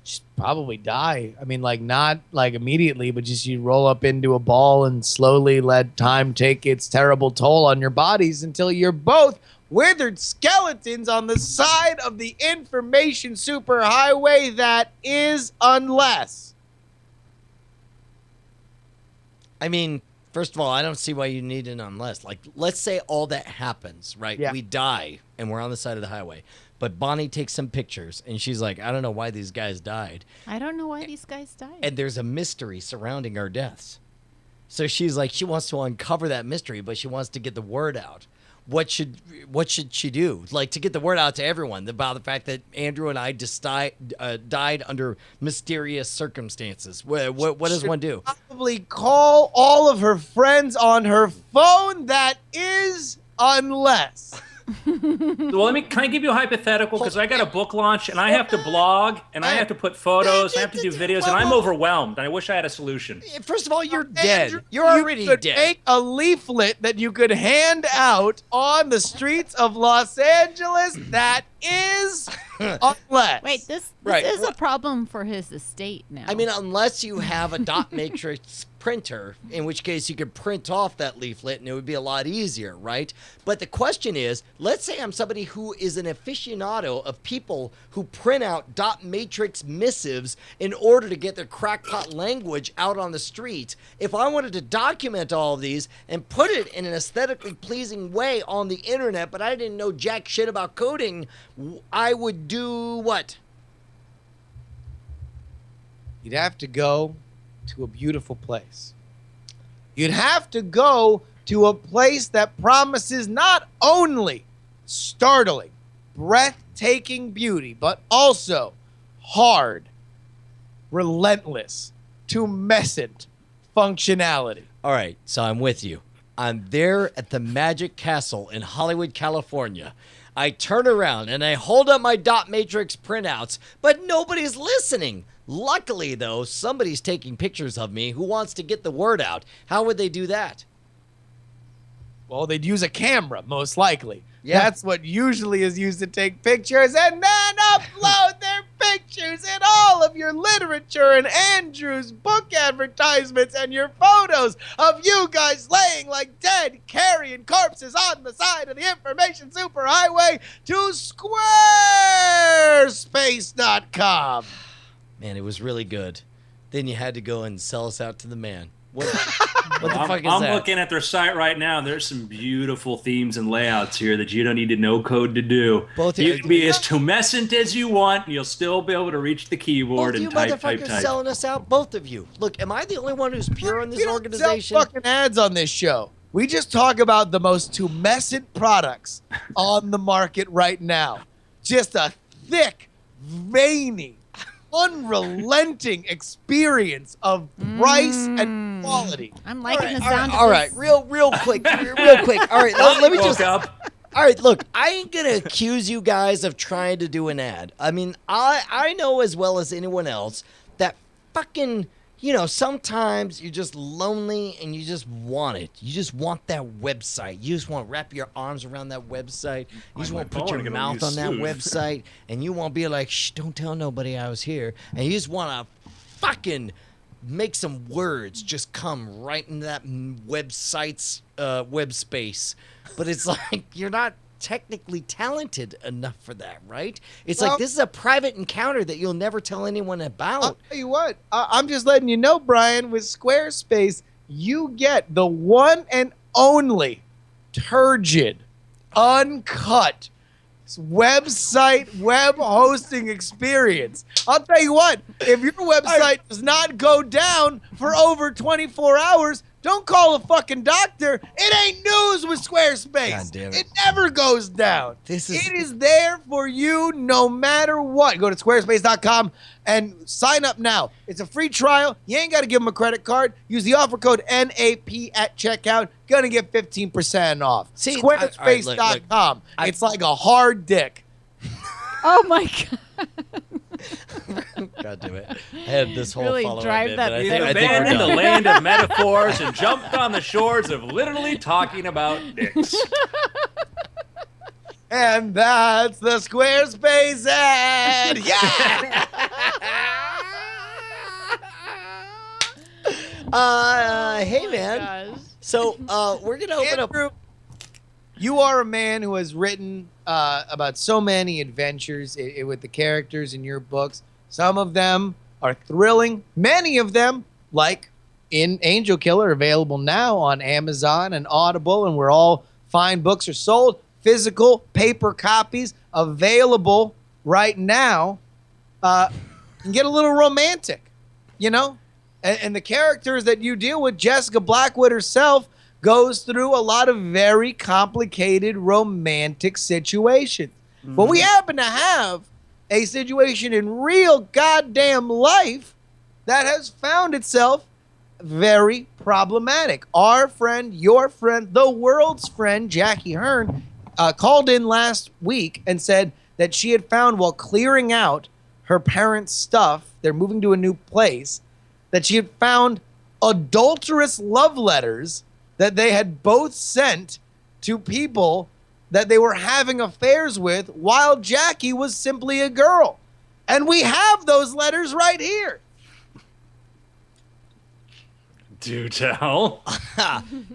Speaker 3: Just probably die. I mean, like, not like immediately, but just you roll up into a ball and slowly let time take its terrible toll on your bodies until you're both withered skeletons on the side of the information superhighway that is unless.
Speaker 2: I mean, first of all, I don't see why you need an unless. Like, let's say all that happens, right?
Speaker 3: Yeah.
Speaker 2: We die and we're on the side of the highway. But Bonnie takes some pictures and she's like, I don't know why these guys died.
Speaker 4: I don't know why these guys died.
Speaker 2: And there's a mystery surrounding our deaths. So she's like, she wants to uncover that mystery, but she wants to get the word out. What should she do? Like, to get the word out to everyone about the fact that Andrew and I died under mysterious circumstances. What does one do?
Speaker 3: Probably call all of her friends on her phone. That is unless.
Speaker 5: Well, can I give you a hypothetical? Because I got a book launch, and I have to blog, and I have to put photos, and I have to do videos, and I'm overwhelmed, and I wish I had a solution.
Speaker 2: First of all, you're dead.
Speaker 3: Andrew,
Speaker 2: You're already
Speaker 3: you could
Speaker 2: dead.
Speaker 3: Make a leaflet that you could hand out on the streets of Los Angeles. That is unless.
Speaker 4: Wait, this
Speaker 2: Right.
Speaker 4: is a problem for his estate now.
Speaker 2: I mean, unless you have a dot matrix printer, in which case you could print off that leaflet and it would be a lot easier, right? But the question is, let's say I'm somebody who is an aficionado of people who print out dot matrix missives in order to get their crackpot language out on the street. If I wanted to document all of these and put it in an aesthetically pleasing way on the internet, but I didn't know jack shit about coding, I would do what?
Speaker 3: You'd have to go to a beautiful place. You'd have to go to a place that promises not only startling, breathtaking beauty, but also hard, relentless, tumescent functionality.
Speaker 2: All right, so I'm with you. I'm there at the Magic Castle in Hollywood, California. I turn around and I hold up my dot matrix printouts, but nobody's listening. Luckily, though, somebody's taking pictures of me who wants to get the word out. How would they do that?
Speaker 3: Well, they'd use a camera, most likely.
Speaker 2: Yeah.
Speaker 3: That's what usually is used to take pictures and then upload their pictures and all of your literature and Andrew's book advertisements and your photos of you guys laying like dead, carrying corpses on the side of the information superhighway to squarespace.com.
Speaker 2: Man, it was really good. Then you had to go and sell us out to the man. What the fuck is
Speaker 5: I'm
Speaker 2: that?
Speaker 5: looking at their site right now, and there's some beautiful themes and layouts here that you don't need to know code to do. You can be as tumescent as you want, and you'll still be able to reach the keyboard
Speaker 2: Both
Speaker 5: and
Speaker 2: you
Speaker 5: type.
Speaker 2: motherfuckers selling us out, both of you. Look, am I the only one who's pure in this
Speaker 3: We don't
Speaker 2: organization?
Speaker 3: sell fucking ads on this show. We just talk about the most tumescent products on the market right now. Just a thick, veiny, unrelenting experience of price and quality.
Speaker 4: I'm liking the
Speaker 2: all right,
Speaker 4: sound
Speaker 2: all
Speaker 4: of
Speaker 2: right,
Speaker 4: this.
Speaker 2: real quick. All right, let me just.
Speaker 5: up.
Speaker 2: All right, look, I ain't gonna accuse you guys of trying to do an ad. I mean, I know as well as anyone else that fucking, sometimes you're just lonely and you just want it. You just want that website. You just want to wrap your arms around that website. You just want to put your mouth on that website, and you want to be like, shh, don't tell nobody I was here. And you just want to fucking make some words just come right into that website's web space. But it's like you're not technically talented enough for that, right? It's like this is a private encounter that you'll never tell anyone about.
Speaker 3: I'll tell you what, I'm just letting you know, Brian, with Squarespace, you get the one and only turgid, uncut website web hosting experience. I'll tell you what, if your website does not go down for over 24 hours, don't call a fucking doctor. It ain't news with Squarespace.
Speaker 2: God damn it.
Speaker 3: It never goes down. It is there for you no matter what. Go to squarespace.com and sign up now. It's a free trial. You ain't got to give them a credit card. Use the offer code NAP at checkout. Gonna get 15% off.
Speaker 2: See,
Speaker 3: Squarespace.com. It's like a hard dick.
Speaker 4: Oh my god.
Speaker 2: God damn it. I had this whole
Speaker 4: Really
Speaker 2: follow-up
Speaker 4: drive
Speaker 2: bit,
Speaker 4: that
Speaker 2: but I
Speaker 5: He's
Speaker 2: think we're
Speaker 5: abandoned the
Speaker 2: done.
Speaker 5: land of metaphors and jumped on the shores of literally talking about dicks.
Speaker 3: And that's the Squarespace ad. Yeah.
Speaker 2: Hey man.
Speaker 4: Gosh.
Speaker 2: So we're gonna open
Speaker 3: Andrew,
Speaker 2: up.
Speaker 3: you are a man who has written about so many adventures with the characters in your books. Some of them are thrilling. Many of them, like in Angel Killer, available now on Amazon and Audible, and where all fine books are sold. Physical paper copies available right now. And get a little romantic, you know? And the characters that you deal with, Jessica Blackwood herself, goes through a lot of very complicated romantic situations. But we happen to have a situation in real goddamn life that has found itself very problematic. Our friend, your friend, the world's friend, Jackie Hern, called in last week and said that she had found while clearing out her parents' stuff, they're moving to a new place, that she had found adulterous love letters that they had both sent to people that they were having affairs with while Jackie was simply a girl. And we have those letters right here.
Speaker 5: Do tell.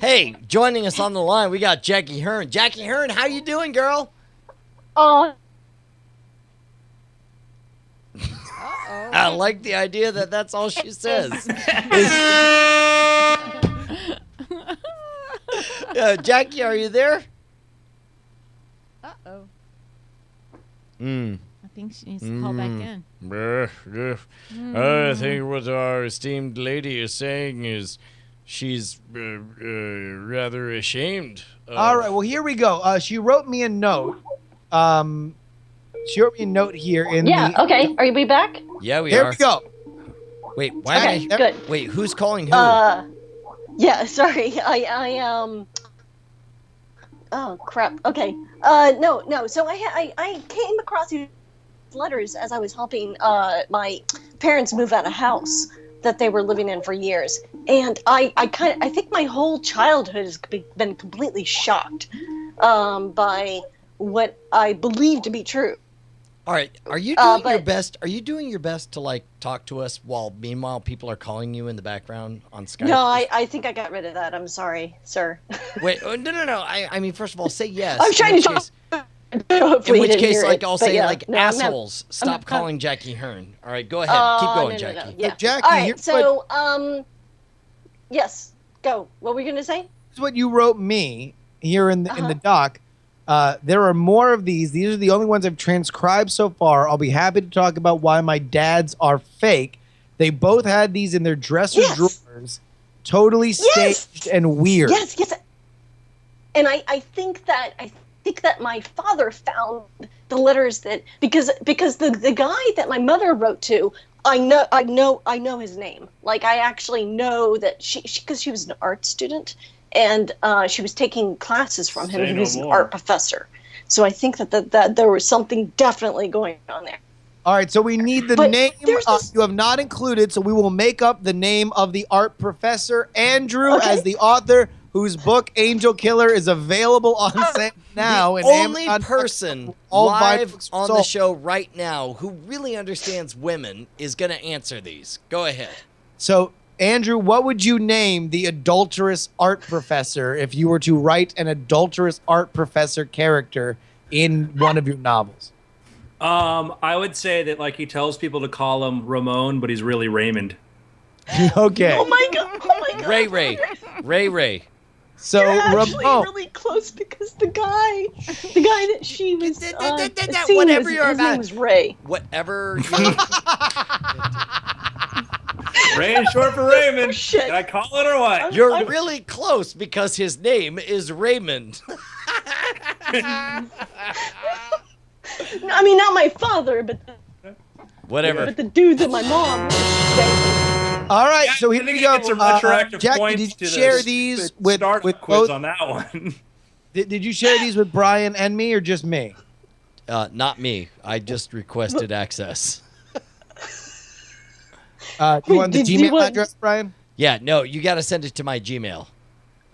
Speaker 2: Hey, joining us on the line, we got Jackie Hern. Jackie Hern, how you doing, girl?
Speaker 6: Oh,
Speaker 2: I like the idea that that's all she says. Jackie, are you there?
Speaker 4: Uh-oh.
Speaker 2: Mm.
Speaker 4: I think she needs to call back in.
Speaker 1: I think what our esteemed lady is saying is she's rather ashamed.
Speaker 3: All right, well, here we go. She wrote me a note. She wrote me a note here in the...
Speaker 6: okay. Are we back?
Speaker 2: Yeah, we
Speaker 3: Here
Speaker 2: are.
Speaker 3: we go.
Speaker 2: Wait, why am I...
Speaker 6: Good.
Speaker 2: Wait, who's calling who?
Speaker 6: Yeah, sorry. Oh, crap. Okay. No. So I came across these letters as I was helping my parents move out of house that they were living in for years. And I think my whole childhood has been completely shocked by what I believe to be true.
Speaker 2: All right, are you doing your best? Are you doing your best to like talk to us while meanwhile people are calling you in the background on Skype?
Speaker 6: No, I think I got rid of that. I'm sorry, sir.
Speaker 2: Wait, no. I mean, first of all, say yes.
Speaker 6: I'm trying to talk.
Speaker 2: In which case, like, I'll say,
Speaker 6: yeah,
Speaker 2: like,
Speaker 6: no, I'm not-
Speaker 2: assholes, stop calling Jackie Hern. All right, go ahead. Keep going, Jackie.
Speaker 6: Yeah.
Speaker 3: Jackie,
Speaker 6: All right,
Speaker 3: here's
Speaker 6: so, yes, go. What were you going to say?
Speaker 3: Here's what you wrote me here in the doc. There are more of these. These are the only ones I've transcribed so far. I'll be happy to talk about why my dads are fake. They both had these in their dresser drawers, totally staged and weird.
Speaker 6: Yes. And I think that my father found the letters that because the guy that my mother wrote to, I know his name. Like, I actually know that she because she was an art student. And she was taking classes from him. He was an art professor. So I think that there was something definitely going on there.
Speaker 3: All right, so we need the name you have not included, so we will make up the name of the art professor, Andrew, as the author, whose book, Angel Killer, is available on sale now.
Speaker 2: The
Speaker 3: in
Speaker 2: only
Speaker 3: Amazon.
Speaker 2: person
Speaker 3: All
Speaker 2: live
Speaker 3: books
Speaker 2: on
Speaker 3: sold.
Speaker 2: the show right now who really understands women is going to answer these. Go ahead.
Speaker 3: So Andrew, what would you name the adulterous art professor if you were to write an adulterous art professor character in one of your novels?
Speaker 5: I would say that like he tells people to call him Ramon, but he's really Raymond.
Speaker 3: Okay.
Speaker 6: Oh my god.
Speaker 1: Ray.
Speaker 3: So
Speaker 6: You're actually
Speaker 3: Ramon.
Speaker 6: really close because the guy that she was seeing,
Speaker 2: Whatever
Speaker 6: his,
Speaker 2: you're
Speaker 6: his name
Speaker 2: about.
Speaker 6: was Ray.
Speaker 2: Whatever. You...
Speaker 5: Ray is short for Raymond.
Speaker 6: Shit.
Speaker 5: Can I call it or what?
Speaker 2: You're really close because his name is Raymond.
Speaker 6: I mean, not my father, but
Speaker 2: Whatever.
Speaker 6: the dude that my mom was dating.
Speaker 3: All right,
Speaker 5: Yeah,
Speaker 3: so
Speaker 5: I
Speaker 3: here
Speaker 5: think
Speaker 3: we
Speaker 5: he
Speaker 3: go.
Speaker 5: gets some retroactive
Speaker 3: Jackie,
Speaker 5: points
Speaker 3: did you
Speaker 5: to
Speaker 3: share
Speaker 5: the
Speaker 3: these
Speaker 5: Star
Speaker 3: with
Speaker 5: quiz
Speaker 3: both?
Speaker 5: on that one?
Speaker 3: Did you share these with Brian and me, or just me?
Speaker 2: Not me. I just requested access.
Speaker 3: You want the
Speaker 6: Did you
Speaker 3: Gmail
Speaker 6: want-
Speaker 3: address, Brian?
Speaker 2: Yeah, no, you got to send it to my Gmail,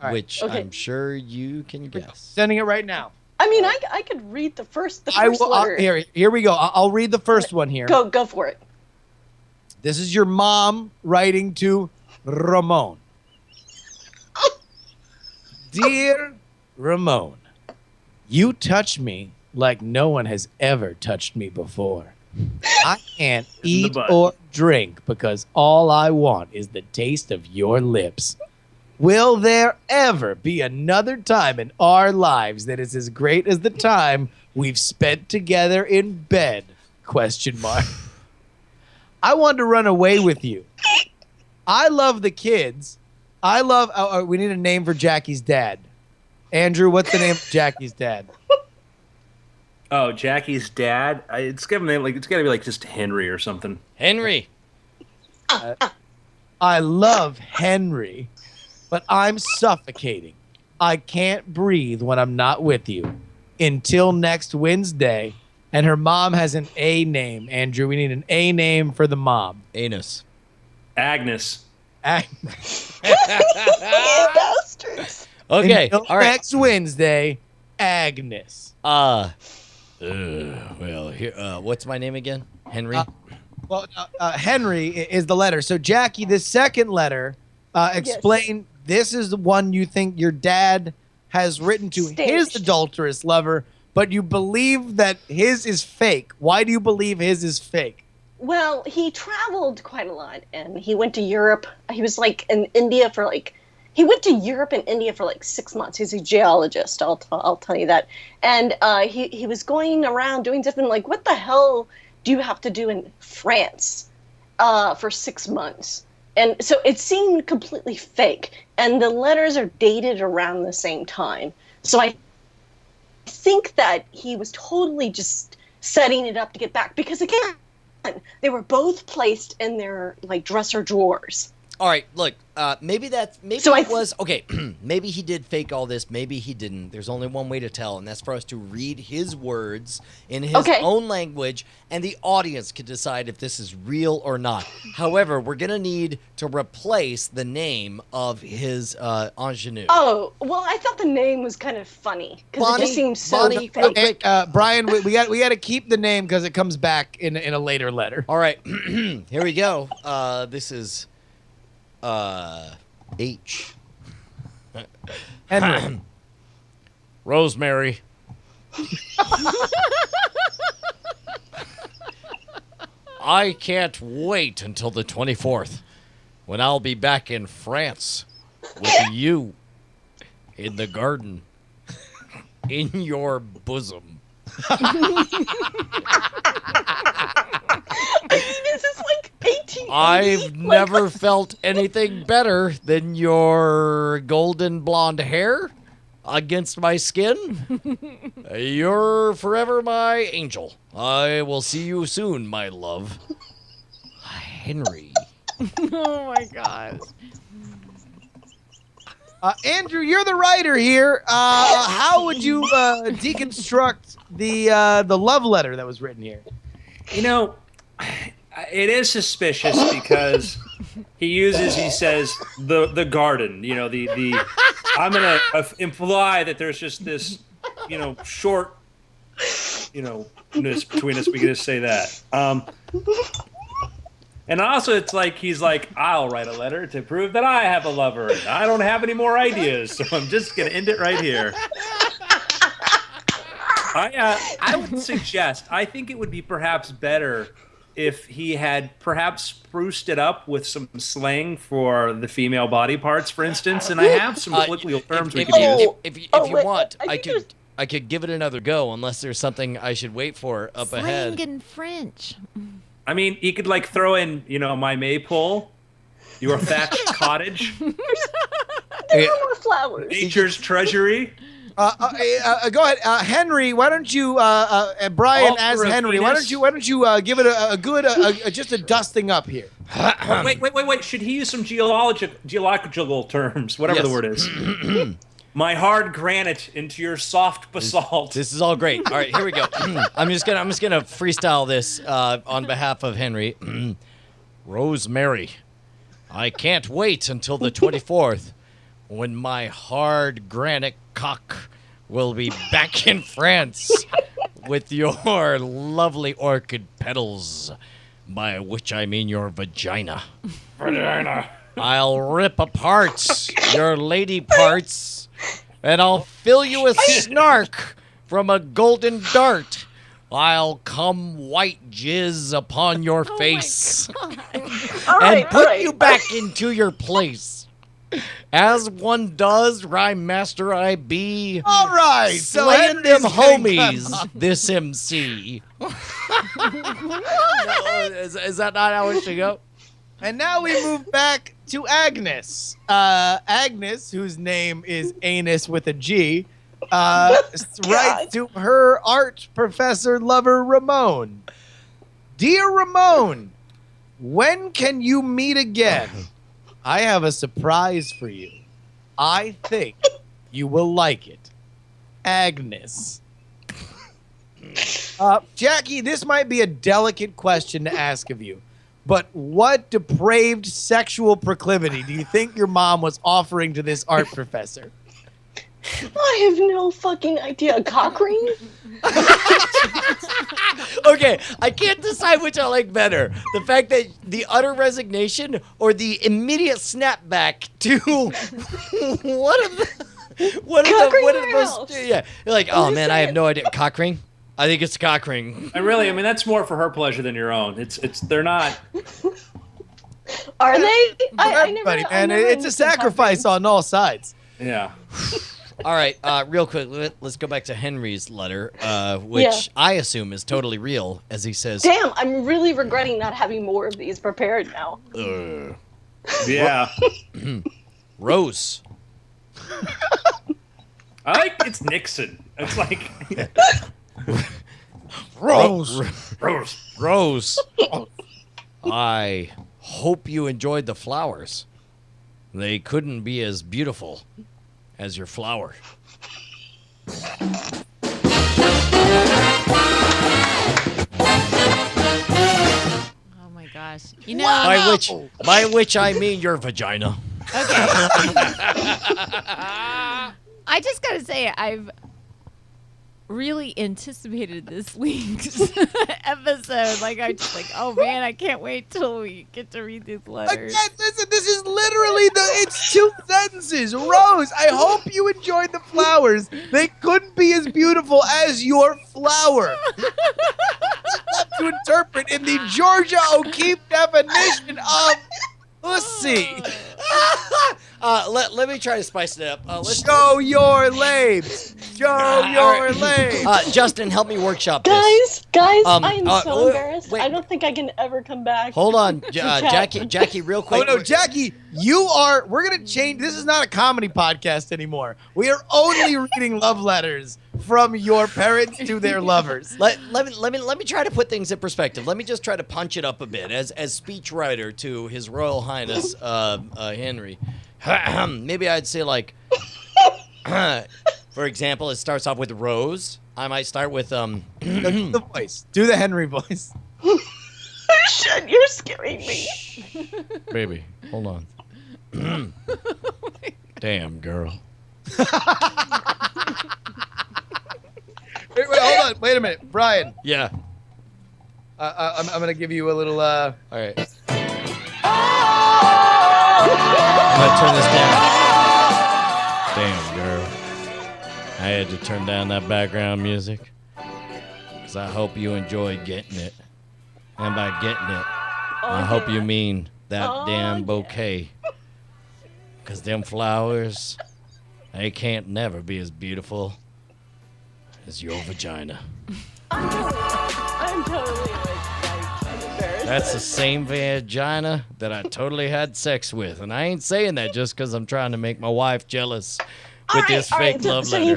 Speaker 3: right.
Speaker 2: which
Speaker 6: Okay.
Speaker 2: I'm sure you can guess.
Speaker 3: Sending it right now.
Speaker 6: I mean, I could read the first
Speaker 3: I will.
Speaker 6: letter.
Speaker 3: Here we go. I'll read the first one here.
Speaker 6: Go for it.
Speaker 3: This is your mom writing to Ramon. Dear Ramon, you touch me like no one has ever touched me before. I can't eat
Speaker 5: butt.
Speaker 3: or drink because all I want is the taste of your lips. Will there ever be another time in our lives that is as great as the time we've spent together in bed? Question mark. I want to run away with you. I love the kids. I love. We need a name for Jackie's dad. Andrew, what's the name of Jackie's dad?
Speaker 5: Oh, Jackie's dad. It's got to be like just Henry or something.
Speaker 2: Henry.
Speaker 3: I love Henry, but I'm suffocating. I can't breathe when I'm not with you. Until next Wednesday. And her mom has an A name, Andrew. We need an A name for the mom.
Speaker 2: Anus.
Speaker 5: Agnes.
Speaker 6: Bastards.
Speaker 2: Okay.
Speaker 3: Until
Speaker 2: All right.
Speaker 3: next Wednesday, Agnes.
Speaker 2: Well, here. What's my name again? Henry.
Speaker 3: Henry is the letter. So, Jackie, the second letter, explain. This is the one you think your dad has written to his
Speaker 6: Staged.
Speaker 3: adulterous lover, but you believe that his is fake. Why do you believe his is fake?
Speaker 6: Well, he traveled quite a lot, and he went to Europe. He was like in India for like. He went to Europe and India for like 6 months. He's a geologist. I'll tell you that. And he was going around doing different, like, what the hell do you have to do in France for 6 months? And so it seemed completely fake. And the letters are dated around the same time. So I think that he was totally just setting it up to get back. Because again, they were both placed in their like dresser drawers.
Speaker 2: All right, look, maybe
Speaker 6: So
Speaker 2: it was, okay, maybe he did fake all this, maybe he didn't. There's only one way to tell, and that's for us to read his words in his own language, and the audience can decide if this is real or not. However, we're going to need to replace the name of his ingenue.
Speaker 6: Oh, well, I thought the name was kind of funny, because it just seems so
Speaker 2: Bonnie,
Speaker 6: fake.
Speaker 3: Brian, we got to keep the name because it comes back in a later letter.
Speaker 2: All right, here we go. This is... H.
Speaker 3: Henry.
Speaker 1: Rosemary.
Speaker 2: I can't wait until the 24th when I'll be back in France with you in the garden in your bosom.
Speaker 6: I mean, is this like 1880?
Speaker 2: I've never felt anything better than your golden blonde hair against my skin. You're forever my angel. I will see you soon, my love. Henry.
Speaker 4: Oh my gosh.
Speaker 3: Andrew, you're the writer here. How would you deconstruct the love letter that was written here?
Speaker 5: You know, it is suspicious because he says the garden. You know, the I'm gonna imply that there's just this, short, ness between us. We can just say that. And also, it's like he's like, I'll write a letter to prove that I have a lover. And I don't have any more ideas, so I'm just gonna end it right here. I would suggest. I think it would be perhaps better if he had perhaps spruced it up with some slang for the female body parts, for instance. And I have some colloquial terms we could use.
Speaker 2: If you want, I could give it another go, unless there's something I should wait for up ahead.
Speaker 4: Slang in French.
Speaker 5: I mean, you could like throw in, my maypole, your thatched cottage,
Speaker 6: There are more flowers.
Speaker 5: nature's treasury.
Speaker 3: Go ahead, Henry. Why don't you, Brian
Speaker 5: All
Speaker 3: as
Speaker 5: for a
Speaker 3: Henry? Why don't you give it a good, just a dusting up here?
Speaker 5: Wait. Should he use some geological terms, whatever the
Speaker 2: Yes.
Speaker 5: word is? My hard granite into your soft basalt.
Speaker 2: This is all great. All right, here we go. I'm just gonna freestyle this on behalf of Henry. Rosemary, I can't wait until the 24th when my hard granite cock will be back in France with your lovely orchid petals, by which I mean your vagina.
Speaker 5: Vagina.
Speaker 2: I'll rip apart your lady parts, and I'll fill you with snark from a golden dart. I'll come white jizz upon your face and put you back into your place. As one does, rhyme master I be.
Speaker 3: All right, so
Speaker 2: Slaying them
Speaker 3: Henry's getting
Speaker 2: homies,
Speaker 3: cut off.
Speaker 2: this MC. No, is that not how it should go?
Speaker 3: And now we move back to Agnes. Agnes, whose name is Anus with a G, writes to her art professor lover, Ramon. Dear Ramon, when can you meet again? I have a surprise for you. I think you will like it. Agnes. Jackie, this might be a delicate question to ask of you, but what depraved sexual proclivity do you think your mom was offering to this art professor?
Speaker 6: I have no fucking idea. A cock ring?
Speaker 2: Okay, I can't decide which I like better. The fact that the utter resignation or the immediate snapback to one of the most, yeah. You're like, oh man, I have no idea. Cock ring? I think it's cock ring.
Speaker 5: That's more for her pleasure than your own. They're not.
Speaker 6: Are they?
Speaker 3: Everybody, man, it's a sacrifice on all sides.
Speaker 5: Yeah.
Speaker 2: All right, real quick, let's go back to Henry's letter, which I assume is totally real, as he says.
Speaker 6: Damn, I'm really regretting not having more of these prepared now.
Speaker 5: Yeah.
Speaker 2: Rose.
Speaker 5: I like it's Nixon. It's like
Speaker 3: Rose.
Speaker 2: Rose. I hope you enjoyed the flowers. They couldn't be as beautiful as your flower.
Speaker 4: Oh my gosh. You know.
Speaker 2: By which I mean your vagina.
Speaker 4: Okay. I just gotta say, I've really anticipated this week's episode. Like, I'm just like, oh man, I can't wait till we get to read these letters.
Speaker 3: Again, listen, this is literally it's 2 sentences. Rose, I hope you enjoyed the flowers. They couldn't be as beautiful as your flower. To interpret in the Georgia O'Keeffe definition of pussy.
Speaker 2: Let me try to spice it up.
Speaker 3: Show your labes. Show your labes.
Speaker 2: Justin, help me workshop this.
Speaker 6: Guys, I'm so embarrassed.
Speaker 2: wait.
Speaker 6: I don't think I can ever come back.
Speaker 2: Hold on, Jackie, real quick.
Speaker 3: Oh no, Jackie, we're gonna change. This is not a comedy podcast anymore. We are only reading love letters from your parents to their lovers.
Speaker 2: Let me try to put things in perspective. Let me just try to punch it up a bit as speechwriter to His Royal Highness Henry. Maybe I'd say like, for example, it starts off with Rose. I might start with
Speaker 3: Do the voice. Do the Henry voice.
Speaker 6: Shit, you're scaring me.
Speaker 2: Baby, hold on. Damn, girl.
Speaker 3: Wait, hold on. Wait a minute, Brian.
Speaker 2: Yeah.
Speaker 3: I'm gonna give you a little.
Speaker 2: All right.
Speaker 1: I'm gonna turn this down. Damn, girl. I had to turn down that background music. Because I hope you enjoyed getting it. And by getting it, I hope you mean that damn bouquet. Because them flowers, they can't never be as beautiful as your vagina.
Speaker 6: I'm totally embarrassed.
Speaker 1: That's the same vagina that I totally had sex with. And I ain't saying that just because I'm trying to make my wife jealous with this fake love
Speaker 6: so
Speaker 1: letter.
Speaker 6: you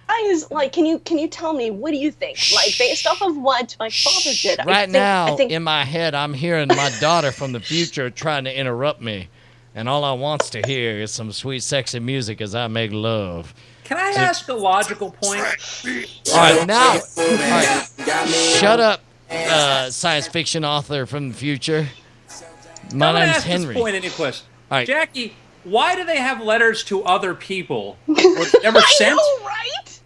Speaker 6: guys, like, can you tell me, what do you think? Like, based off of what my father did,
Speaker 1: Right
Speaker 6: I
Speaker 1: now,
Speaker 6: think
Speaker 1: in my head, I'm hearing my daughter from the future trying to interrupt me. And all I wants to hear is some sweet, sexy music as I make love.
Speaker 5: Can I ask a logical point?
Speaker 1: All right, now, all right, shut up, science fiction author from the future. My
Speaker 5: I'm gonna
Speaker 1: name's
Speaker 5: ask
Speaker 1: Henry.
Speaker 5: this point in your question.
Speaker 1: All right.
Speaker 5: Jackie, why do they have letters to other people? Were they never sent?
Speaker 6: I know, right?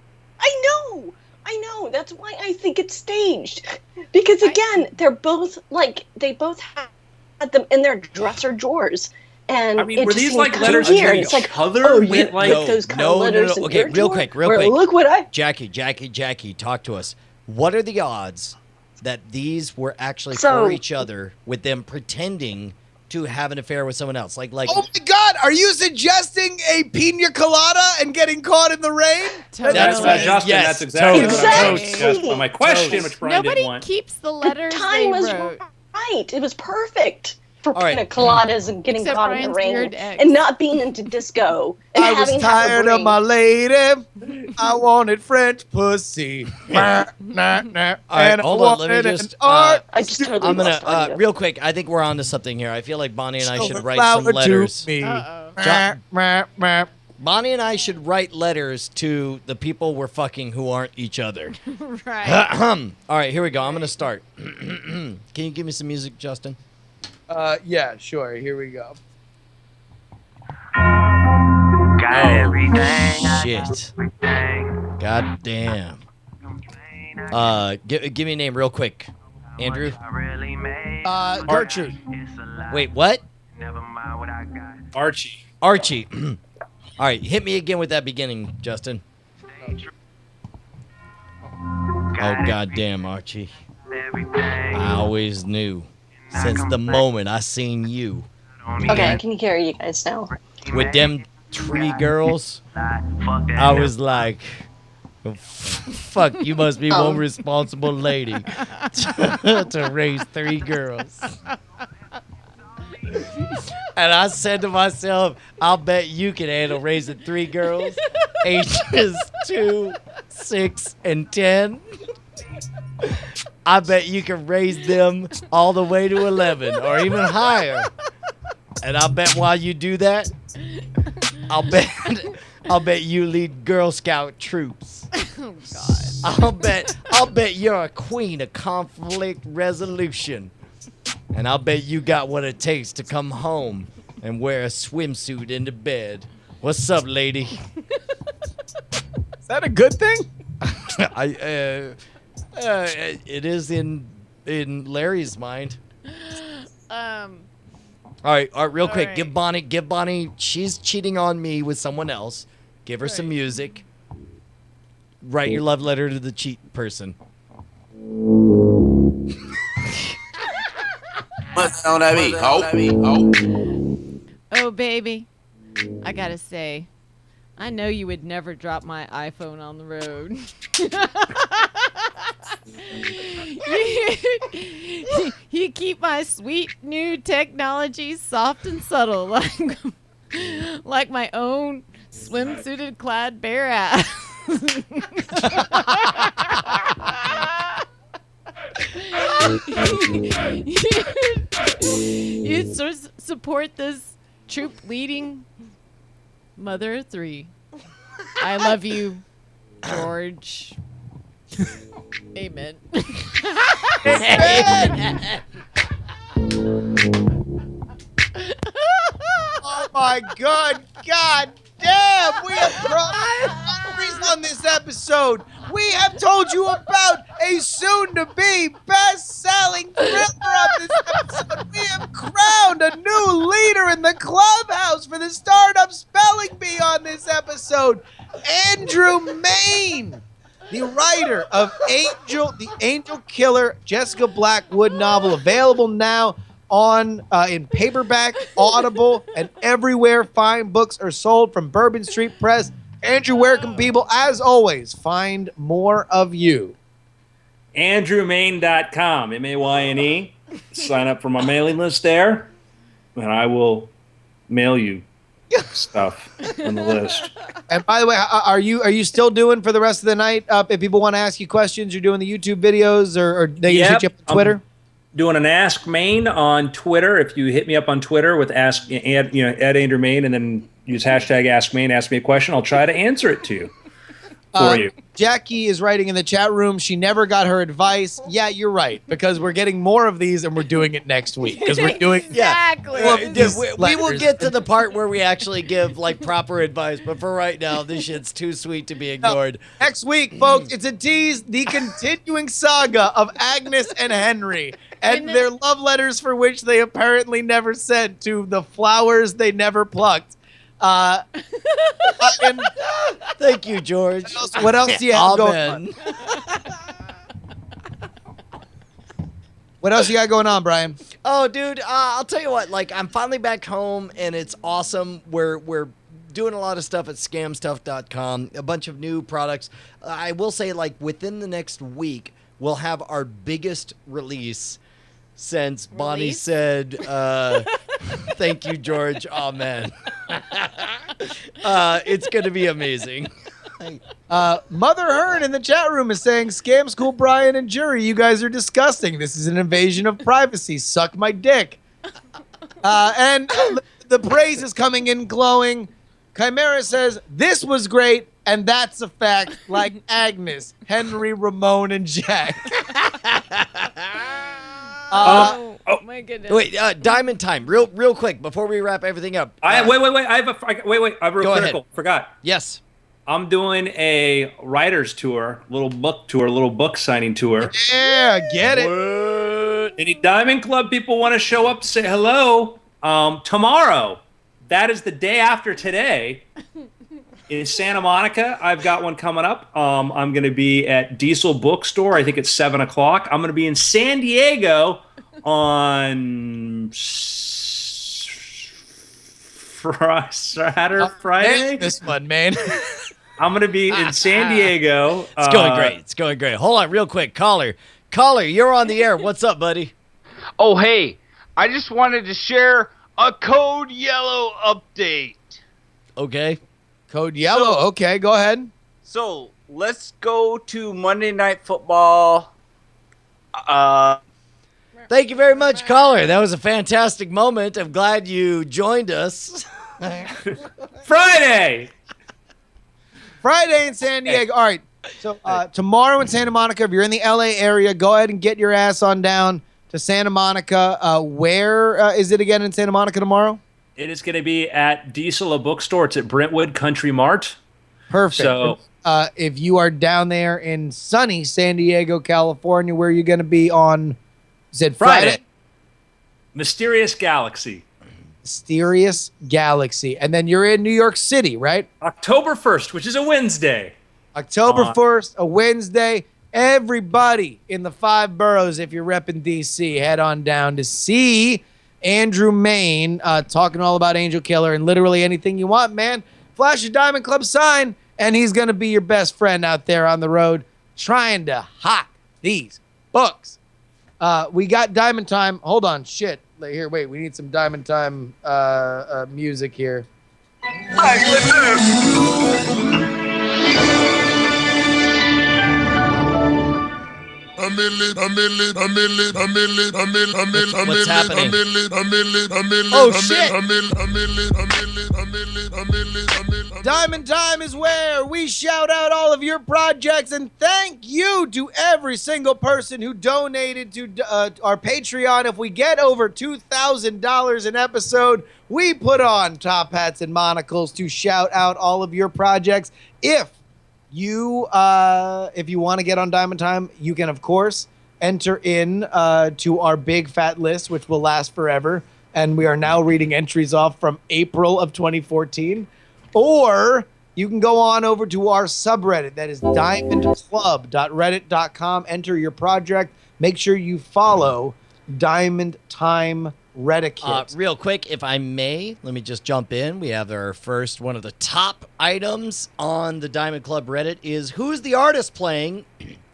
Speaker 6: I know. That's why I think it's staged. Because again, they're both like they both had them in their dresser drawers. And
Speaker 5: I mean,
Speaker 6: it
Speaker 5: were
Speaker 6: just
Speaker 5: these
Speaker 6: seemed
Speaker 5: like
Speaker 6: kinda
Speaker 5: letters
Speaker 6: weird.
Speaker 5: to
Speaker 6: It's like,
Speaker 5: each other?
Speaker 6: oh, you
Speaker 5: With, like,
Speaker 6: put those kind of letters in
Speaker 1: Okay,
Speaker 6: your
Speaker 1: real
Speaker 6: drawer?
Speaker 1: quick.
Speaker 6: Where, look what I.
Speaker 2: Jackie, talk to us. What are the odds that these were actually
Speaker 6: So-
Speaker 2: for each other with them pretending to have an affair with someone else? Like,
Speaker 3: Oh my God! Are you suggesting a pina colada and getting caught in the rain?
Speaker 4: Totally.
Speaker 5: That's
Speaker 1: right.
Speaker 5: Justin.
Speaker 1: Yes,
Speaker 5: That's exactly what I was
Speaker 6: Exactly.
Speaker 5: just my question, which Brian
Speaker 4: Nobody
Speaker 5: didn't want.
Speaker 4: keeps the letters
Speaker 6: Time
Speaker 4: they
Speaker 6: was
Speaker 4: wrote.
Speaker 6: right. It was perfect for
Speaker 2: All right.
Speaker 6: pina coladas and getting
Speaker 4: Except
Speaker 6: caught in the
Speaker 4: Brian's
Speaker 6: rain
Speaker 4: weird ex.
Speaker 6: and not being into disco and
Speaker 3: I was
Speaker 6: having half a
Speaker 3: tired of
Speaker 6: brain.
Speaker 3: my lady. I wanted French pussy. Nah, nah, nah.
Speaker 2: All right,
Speaker 3: And I
Speaker 2: hold on. Let
Speaker 3: wanted
Speaker 2: me
Speaker 3: an
Speaker 2: just.
Speaker 3: art
Speaker 6: I just totally
Speaker 2: I'm gonna
Speaker 6: lost audio.
Speaker 2: real quick. I think we're on to something here. I feel like Bonnie and I should write
Speaker 3: flower
Speaker 2: some
Speaker 3: to
Speaker 2: letters.
Speaker 3: me.
Speaker 4: Uh-oh.
Speaker 3: Meh, meh, meh.
Speaker 2: Bonnie and I should write letters to the people we're fucking who aren't each other.
Speaker 4: Right.
Speaker 2: All right, here we go. I'm gonna start. Can you give me some music, Justin?
Speaker 3: Yeah, sure. Here we go.
Speaker 2: Shit. God damn. Give me a name real quick. Andrew?
Speaker 3: Gertrude.
Speaker 2: Wait, what?
Speaker 5: Archie.
Speaker 2: Archie. All right, hit me again with that beginning, Justin. Oh, goddamn, Archie. I always knew. Since the moment I seen you.
Speaker 6: Okay, I can hear you guys now.
Speaker 2: With them 3 girls, I was like, fuck, you must be one responsible lady to raise 3 girls. And I said to myself, I'll bet you can handle raising 3 girls, ages 2, 6, and 10. I bet you can raise them all the way to 11 or even higher. And I bet while you do that, I'll bet you lead Girl Scout troops.
Speaker 4: Oh God.
Speaker 2: I'll bet you're a queen of conflict resolution. And I'll bet you got what it takes to come home and wear a swimsuit into bed. What's up, lady?
Speaker 3: Is that a good thing?
Speaker 2: It is in Larry's mind.
Speaker 4: Um.
Speaker 2: All right, real quick.
Speaker 4: right.
Speaker 2: Give Bonnie. She's cheating on me with someone else. Give her some music. Write your love letter to the cheat person.
Speaker 10: What's on that beat?
Speaker 4: Oh, baby. I gotta say, I know you would never drop my iPhone on the road. You keep my sweet new technology soft and subtle, like my own swimsuited clad bare ass. You support this troop leading mother of 3. I love you, George. Amen.
Speaker 3: Oh my God! God damn! We have crossed boundaries on this episode. We have told you about a soon-to-be best-selling thriller on this episode. We have crowned crowned a new leader in the clubhouse for the Startup Spelling Bee on this episode, Andrew Mayne, the writer of The Angel Killer, Jessica Blackwood novel, available now on in paperback, Audible, and everywhere fine books are sold from Bourbon Street Press. Andrew, where can people, as always, find more of you?
Speaker 5: AndrewMayne.com, MAYNE. Sign up for my mailing list there, and I will mail you stuff on the list.
Speaker 3: And by the way, are you still doing for the rest of the night? If people want to ask you questions, you're doing the YouTube videos, or they can hit you up on Twitter?
Speaker 5: I'm doing an Ask Mayne on Twitter. If you hit me up on Twitter with add Andrew Mayne, and then use hashtag Ask Mayne, ask me a question, I'll try to answer it to you. For you.
Speaker 3: Jackie is writing in the chat room, she never got her advice. Yeah, you're right, because we're getting more of these and we're doing it next week. Because we're doing
Speaker 4: Exactly.
Speaker 2: We will get to the part where we actually give like proper advice, but for right now, this shit's too sweet to be ignored.
Speaker 3: Next week, folks, it's a tease, the continuing saga of Agnes and Henry and their love letters for which they apparently never sent to the flowers they never plucked.
Speaker 2: Thank you, George.
Speaker 3: What else do you have going on? What else you got going on, Brian?
Speaker 2: Oh, dude, I'll tell you what. Like, I'm finally back home, and it's awesome. We're doing a lot of stuff at scamstuff.com, a bunch of new products. I will say, like, within the next week, we'll have our biggest release since Bonnie said, thank you, George. Amen. It's going to be amazing.
Speaker 3: Mother Hern in the chat room is saying, Scam School Brian and Jury, you guys are disgusting. This is an invasion of privacy. Suck my dick. And the praise is coming in glowing. Chimera says, this was great, and that's a fact, like Agnes, Henry, Ramon, and Jack.
Speaker 4: Oh my goodness!
Speaker 2: Wait, Diamond Time, real quick before we wrap everything up.
Speaker 5: Wait. I have a real critical. Forgot.
Speaker 2: Yes,
Speaker 5: I'm doing a writers tour, little book signing tour.
Speaker 3: Yeah, get it.
Speaker 5: Any Diamond Club people want to show up, say hello. Tomorrow, that is the day after today. In Santa Monica, I've got one coming up. I'm going to be at Diesel Bookstore. I think it's 7 o'clock. I'm going to be in San Diego on Friday.
Speaker 3: This one, man.
Speaker 5: I'm going to be in San Diego.
Speaker 2: It's going great. It's going great. Hold on real quick. Caller, you're on the air. What's up, buddy?
Speaker 11: Oh, hey. I just wanted to share a Code Yellow update.
Speaker 2: Okay.
Speaker 3: Code Yellow. Okay, go ahead.
Speaker 11: So let's go to Monday Night Football.
Speaker 2: Thank you very much, caller. That was a fantastic moment. I'm glad you joined us.
Speaker 5: Friday
Speaker 3: in San Diego. All right. So tomorrow in Santa Monica, if you're in the LA area, go ahead and get your ass on down to Santa Monica. Where is it again in Santa Monica tomorrow?
Speaker 5: It is going to be at Diesel Bookstore. It's at Brentwood Country Mart.
Speaker 3: Perfect.
Speaker 5: So,
Speaker 3: if you are down there in sunny San Diego, California, where are you going to be on, is it Friday?
Speaker 5: Mysterious Galaxy.
Speaker 3: Mysterious Galaxy. And then you're in New York City, right?
Speaker 5: October 1st, which is a Wednesday.
Speaker 3: October 1st, a Wednesday. Everybody in the 5 boroughs, if you're repping D.C., head on down to see Andrew Mayne talking all about Angel Killer and literally anything you want, man. Flash a Diamond Club sign, and he's going to be your best friend out there on the road trying to hawk these books. We got Diamond Time. Hold on. Shit. Here, wait. We need some Diamond Time music here.
Speaker 2: What's happening? Oh, shit.
Speaker 3: Diamond Time is where we shout out all of your projects and thank you to every single person who donated to our Patreon. If we get over $2,000 an episode, we put on top hats and monocles to shout out all of your projects. If you want to get on Diamond Time, you can, of course, enter in to our big fat list, which will last forever. and we are now reading entries off from April of 2014. Or you can go on over to our subreddit. That is diamondclub.reddit.com. Enter your project. Make sure you follow Diamond Time Reddit.
Speaker 2: Real quick, if I may, let me just jump in. We have our first one of the top items on the Diamond Club Reddit is who's the artist playing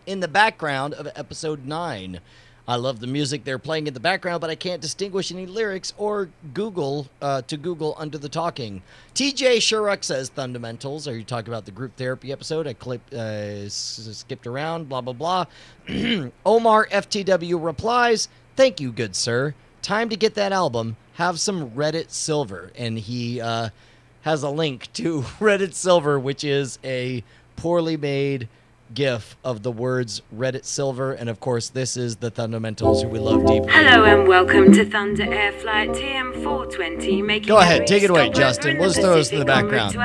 Speaker 2: in the background of episode 9. I love the music they're playing in the background, but I can't distinguish any lyrics or Google under the talking. TJ Shuruck says fundamentals. Are you talking about the group therapy episode? I skipped around, blah, blah, blah. Omar FTW replies, thank you, good sir. Time to get that album. Have some Reddit Silver. And he has a link to Reddit Silver, which is a poorly made GIF of the words Reddit Silver, and of course this is the Fundamentals who we love deeply.
Speaker 12: Hello and welcome to Thunder Air Flight TM420.
Speaker 2: Go ahead, take it away, Justin. We'll just throw this in the background.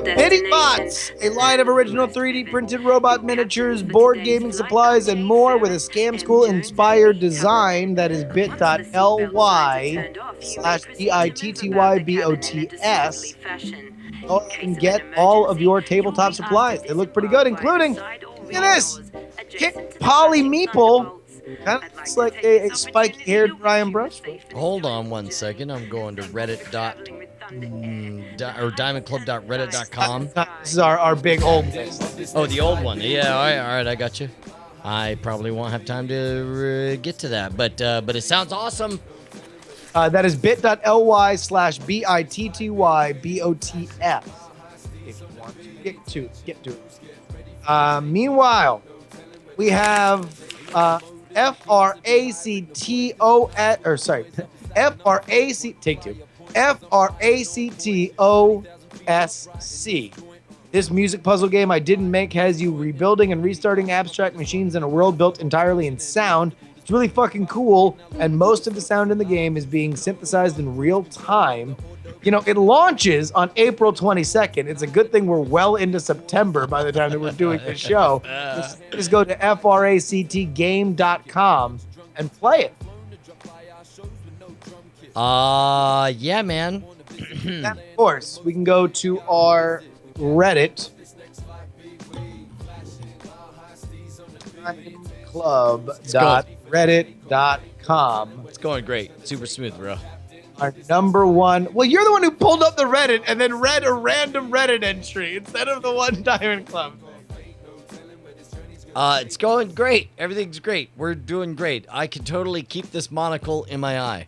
Speaker 3: Pitting Bots, a line of original 3D printed robot miniatures, board gaming supplies, and more with a Scam School inspired design. That is bit.ly/BITTYBOTS. Go ahead and get all of your tabletop supplies. They look pretty good, including, look at this, Kit Polly Meeple. Kind of looks like a spiky-haired Brian Brush.
Speaker 2: Hold on one second. I'm going to diamondclub.reddit.com.
Speaker 3: This is our big old list.
Speaker 2: Oh, the old one. Yeah, all right, I got you. I probably won't have time to get to that, but it sounds awesome.
Speaker 3: That is bit.ly/BITTYBOTS. If you want to get to it. Meanwhile, we have FRACTOSC. This music puzzle game I didn't make has you rebuilding and restarting abstract machines in a world built entirely in sound. It's really fucking cool, and most of the sound in the game is being synthesized in real time. You know, it launches on April 22nd. It's a good thing we're well into September by the time that we're doing this show. Just go to fractgame.com and play it.
Speaker 2: Yeah, man.
Speaker 3: And of course, we can go to our Reddit. Club.reddit.com.
Speaker 2: It's going great. Super smooth, bro.
Speaker 3: Our number one. Well, you're the one who pulled up the Reddit and then read a random Reddit entry instead of the one Diamond Club thing.
Speaker 2: It's going great. Everything's great. We're doing great. I can totally keep this monocle in my eye.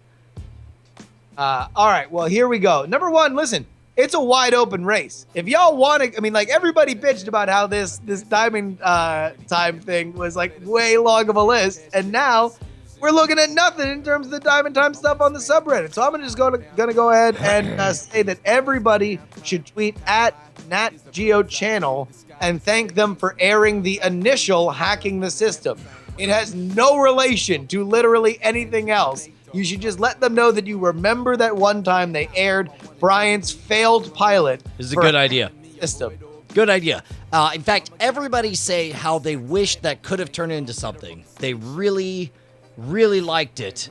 Speaker 3: All right. Well, here we go. Number one, listen. It's a wide open race. If y'all want to, I mean, like everybody bitched about how this Diamond Time thing was like way long of a list, and now we're looking at nothing in terms of the Diamond Time stuff on the subreddit. So I'm just gonna go ahead and say that everybody should tweet at NatGeoChannel and thank them for airing the initial hacking the system. It has no relation to literally anything else. You should just let them know that you remember that one time they aired Brian's failed pilot.
Speaker 2: This is a good idea.
Speaker 3: System.
Speaker 2: Good idea. In fact, everybody say how they wish that could have turned into something. They really, really liked it.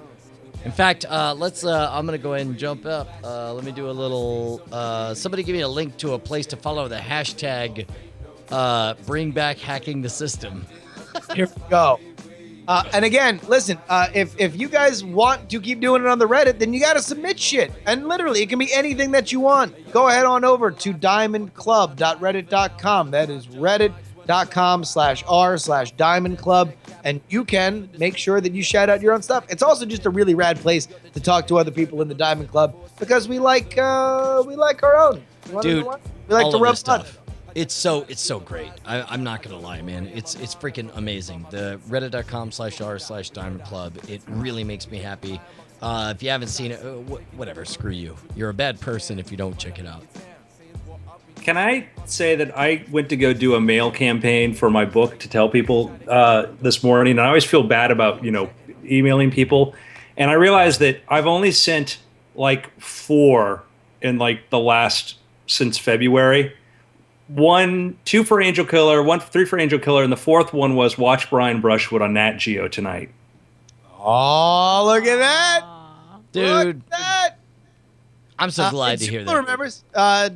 Speaker 2: In fact, let's. I'm gonna go ahead and jump up. Let me do a little. Somebody give me a link to a place to follow the hashtag. Bring back hacking the system.
Speaker 3: Here we go. And again, listen, if you guys want to keep doing it on the Reddit, then you got to submit shit. And literally, it can be anything that you want. Go ahead on over to diamondclub.reddit.com. That is reddit.com/r/diamondclub. And you can make sure that you shout out your own stuff. It's also just a really rad place to talk to other people in the Diamond Club because we like our own.
Speaker 2: Dude,
Speaker 3: we like
Speaker 2: all
Speaker 3: to
Speaker 2: of
Speaker 3: rub
Speaker 2: this stuff. It's so great. I'm not gonna lie, man. It's freaking amazing. The reddit.com/r/Diamond Club. It really makes me happy. If you haven't seen it, whatever. Screw you. You're a bad person if you don't check it out.
Speaker 5: Can I say that I went to go do a mail campaign for my book to tell people this morning, and I always feel bad about emailing people, and I realized that I've only sent like 4 in like the last since February. 2 for Angel Killer, 3 for Angel Killer, and the 4th one was watch Brian Brushwood on Nat Geo tonight.
Speaker 3: Oh, look at that!
Speaker 2: Dude.
Speaker 3: Look at that.
Speaker 2: I'm so glad to hear
Speaker 3: Mitsula
Speaker 2: that.
Speaker 3: remembers.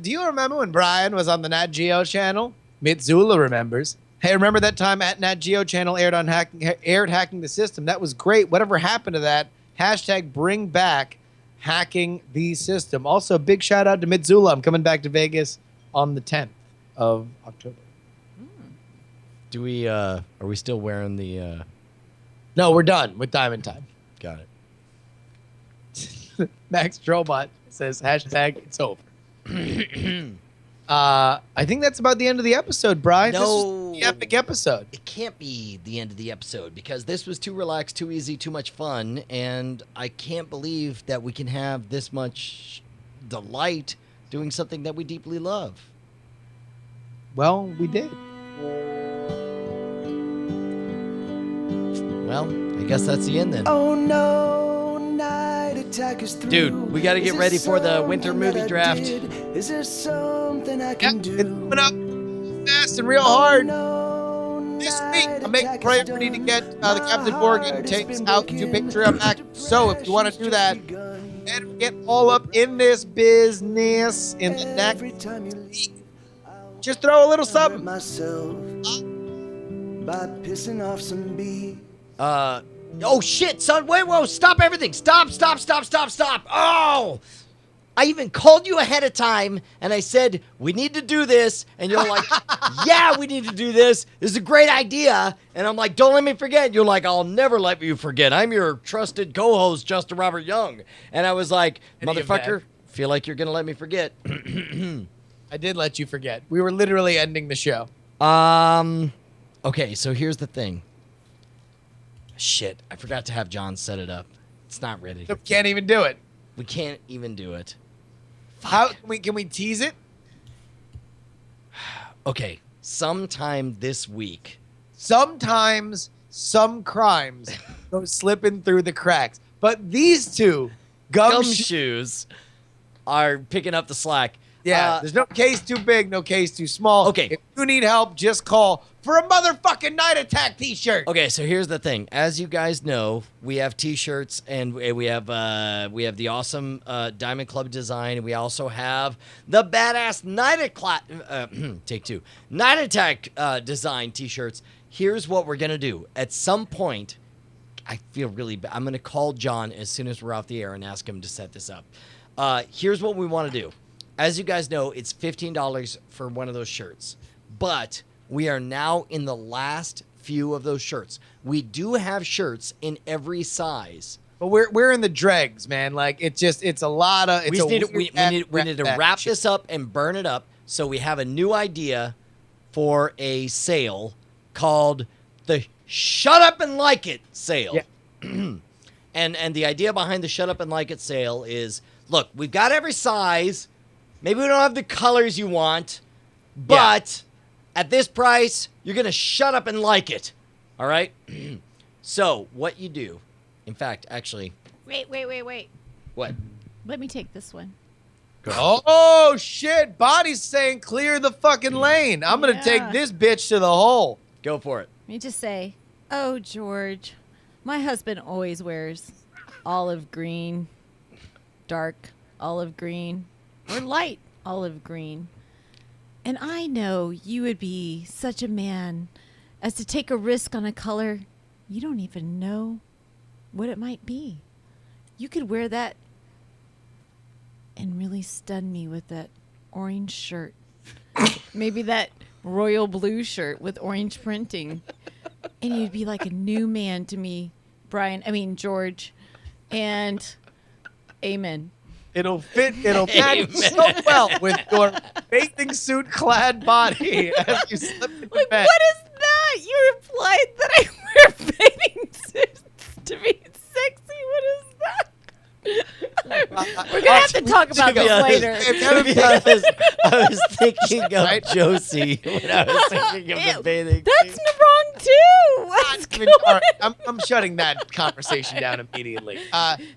Speaker 3: Do you remember when Brian was on the Nat Geo channel? Mitsula remembers. Hey, remember that time at Nat Geo channel aired hacking the system? That was great. Whatever happened to that? Hashtag bring back hacking the system. Also, big shout out to Mitsula. I'm coming back to Vegas on the 10th of October.
Speaker 2: Do we? Are we still wearing the?
Speaker 3: No, we're done with Diamond Time.
Speaker 2: Got it.
Speaker 3: Max Drobot says hashtag it's over. I think that's about the end of the episode, Brian.
Speaker 2: No.
Speaker 3: This was the epic episode.
Speaker 2: It can't be the end of the episode because this was too relaxed, too easy, too much fun, and I can't believe that we can have this much delight doing something that we deeply love.
Speaker 3: Well, we did.
Speaker 2: Well, I guess that's the end then.
Speaker 13: Oh no, night attack is through.
Speaker 2: Dude, we got to get ready for the winter movie draft.
Speaker 13: Is there something I can do?
Speaker 3: It's coming up fast and real hard. This week, I'm making a priority to get the Captain Morgan takes out to Patreon Max. So if you want to do that, and get all up in this business in the next week, just throw a little something.
Speaker 13: Myself by pissing off some bees.
Speaker 2: Oh shit, son. Wait, whoa, stop everything. Stop. Oh! I even called you ahead of time and I said, we need to do this. And you're like, yeah, we need to do this. This is a great idea. And I'm like, don't let me forget. You're like, I'll never let you forget. I'm your trusted co-host, Justin Robert Young. And I was like, motherfucker, feel like you're going to let me forget.
Speaker 3: I did let you forget. We were literally ending the show.
Speaker 2: Okay, so here's the thing. Shit, I forgot to have John set it up. It's not ready.
Speaker 3: So we can't even do it.
Speaker 2: We can't even do it.
Speaker 3: How can we tease it?
Speaker 2: Okay, sometime this week.
Speaker 3: Sometimes some crimes go slipping through the cracks, but these two
Speaker 2: Gumshoes are picking up the slack.
Speaker 3: Yeah, there's no case too big, no case too small.
Speaker 2: Okay.
Speaker 3: If you need help, just call for a motherfucking Night Attack t-shirt.
Speaker 2: Okay, so here's the thing. As you guys know, we have t-shirts and we have the awesome Diamond Club design. And we also have the badass Night Attack design t-shirts. Here's what we're going to do. At some point, I feel really bad. I'm going to call John as soon as we're off the air and ask him to set this up. Here's what we want to do. As you guys know, it's $15 for one of those shirts. But we are now in the last few of those shirts. We do have shirts in every size.
Speaker 3: But we're in the dregs, man. Like it's a lot of.
Speaker 2: We need to wrap this up and burn it up. So we have a new idea for a sale called the Shut Up and Like It sale. Yeah. and the idea behind the Shut Up and Like It sale is, look, we've got every size. Maybe we don't have the colors you want, but at this price, you're going to shut up and like it. All right? So, what you do, in fact, actually.
Speaker 4: Wait.
Speaker 2: What?
Speaker 4: Let me take this one.
Speaker 3: Oh, shit. Bonnie's saying clear the fucking lane. I'm going to take this bitch to the hole.
Speaker 2: Go for it.
Speaker 4: Let me just say, oh, George, my husband always wears olive green, dark olive green, or light olive green. And I know you would be such a man as to take a risk on a color you don't even know what it might be. You could wear that and really stun me with that orange shirt. Maybe that royal blue shirt with orange printing. And you'd be like a new man to me, George. And amen.
Speaker 3: It'll match so well with your bathing suit clad body as you slip into
Speaker 4: Like,
Speaker 3: bed.
Speaker 4: what is that? You implied that I wear bathing suits to be sexy. What is that? We're going to have to talk about this later.
Speaker 2: To be honest, I was thinking of Josie when I was thinking of the bathing
Speaker 4: That's
Speaker 2: suit.
Speaker 4: wrong, too. What's going
Speaker 3: All right, I'm shutting that conversation down immediately.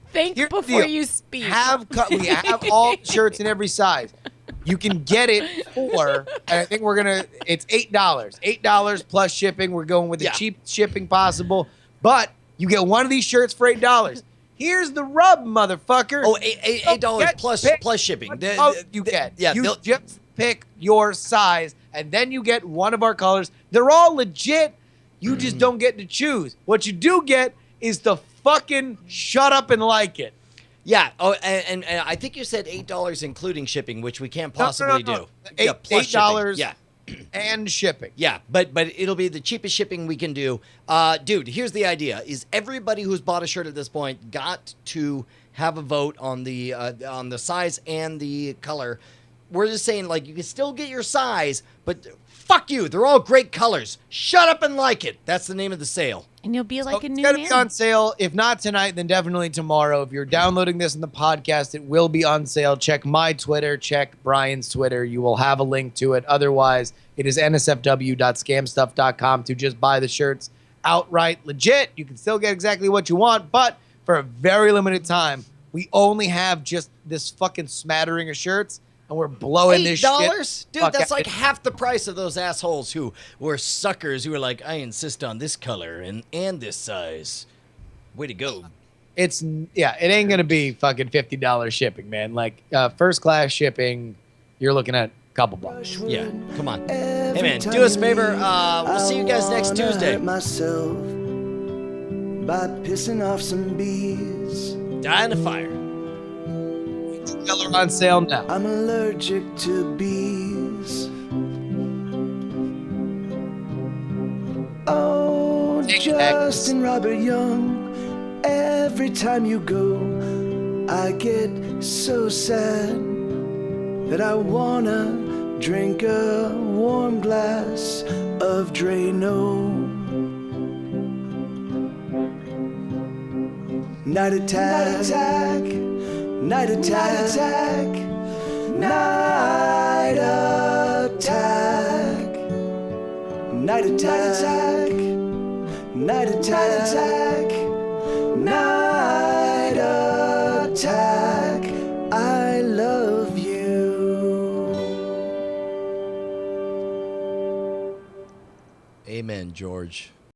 Speaker 4: Think
Speaker 3: Here's the
Speaker 4: before
Speaker 3: deal.
Speaker 4: you speak.
Speaker 3: We have all shirts in every size. You can get it for, and I think it's $8. $8 plus shipping. We're going with the cheap shipping possible. But you get one of these shirts for $8. here's the rub, motherfucker.
Speaker 2: Oh, $8 plus shipping.
Speaker 3: You get.
Speaker 2: Yeah,
Speaker 3: you just pick your size, and then you get one of our colors. They're all legit. You just don't get to choose. What you do get is the fucking shut up and like it.
Speaker 2: Yeah. Oh, and I think you said $8 including shipping, which we can't possibly do. Yeah, plus
Speaker 3: $8
Speaker 2: shipping.
Speaker 3: and shipping.
Speaker 2: Yeah, but it'll be the cheapest shipping we can do. Dude, here's the idea: is everybody who's bought a shirt at this point got to have a vote on the size and the color. We're just saying, like, you can still get your size, but fuck you, they're all great colors. Shut up and like it. That's the name of the sale.
Speaker 4: And you'll be like a new
Speaker 3: It's gonna
Speaker 4: man.
Speaker 3: be on sale. If not tonight, then definitely tomorrow. If you're downloading this in the podcast, it will be on sale. Check my Twitter. Check Brian's Twitter. You will have a link to it. Otherwise, it is nsfw.scamstuff.com to just buy the shirts outright. Legit. You can still get exactly what you want, but for a very limited time, we only have just this fucking smattering of shirts. And we're blowing this shit.
Speaker 2: $8? Dude, that's like half the price of those assholes who were suckers who were like, I insist on this color and this size. Way to go.
Speaker 3: It ain't gonna be fucking $50 shipping, man. Like first class shipping, you're looking at a couple bucks.
Speaker 2: Yeah, come on. Hey man, do us a favor. We'll see you guys next Tuesday.
Speaker 13: Myself by pissing off some bees.
Speaker 2: Die in the fire.
Speaker 3: Color on sale now.
Speaker 13: I'm allergic to bees. Oh, Justin Robert Young, every time you go, I get so sad that I wanna drink a warm glass of Drano. Night attack. Night attack, night attack, night attack, night attack, night attack. I love you.
Speaker 2: Amen, George.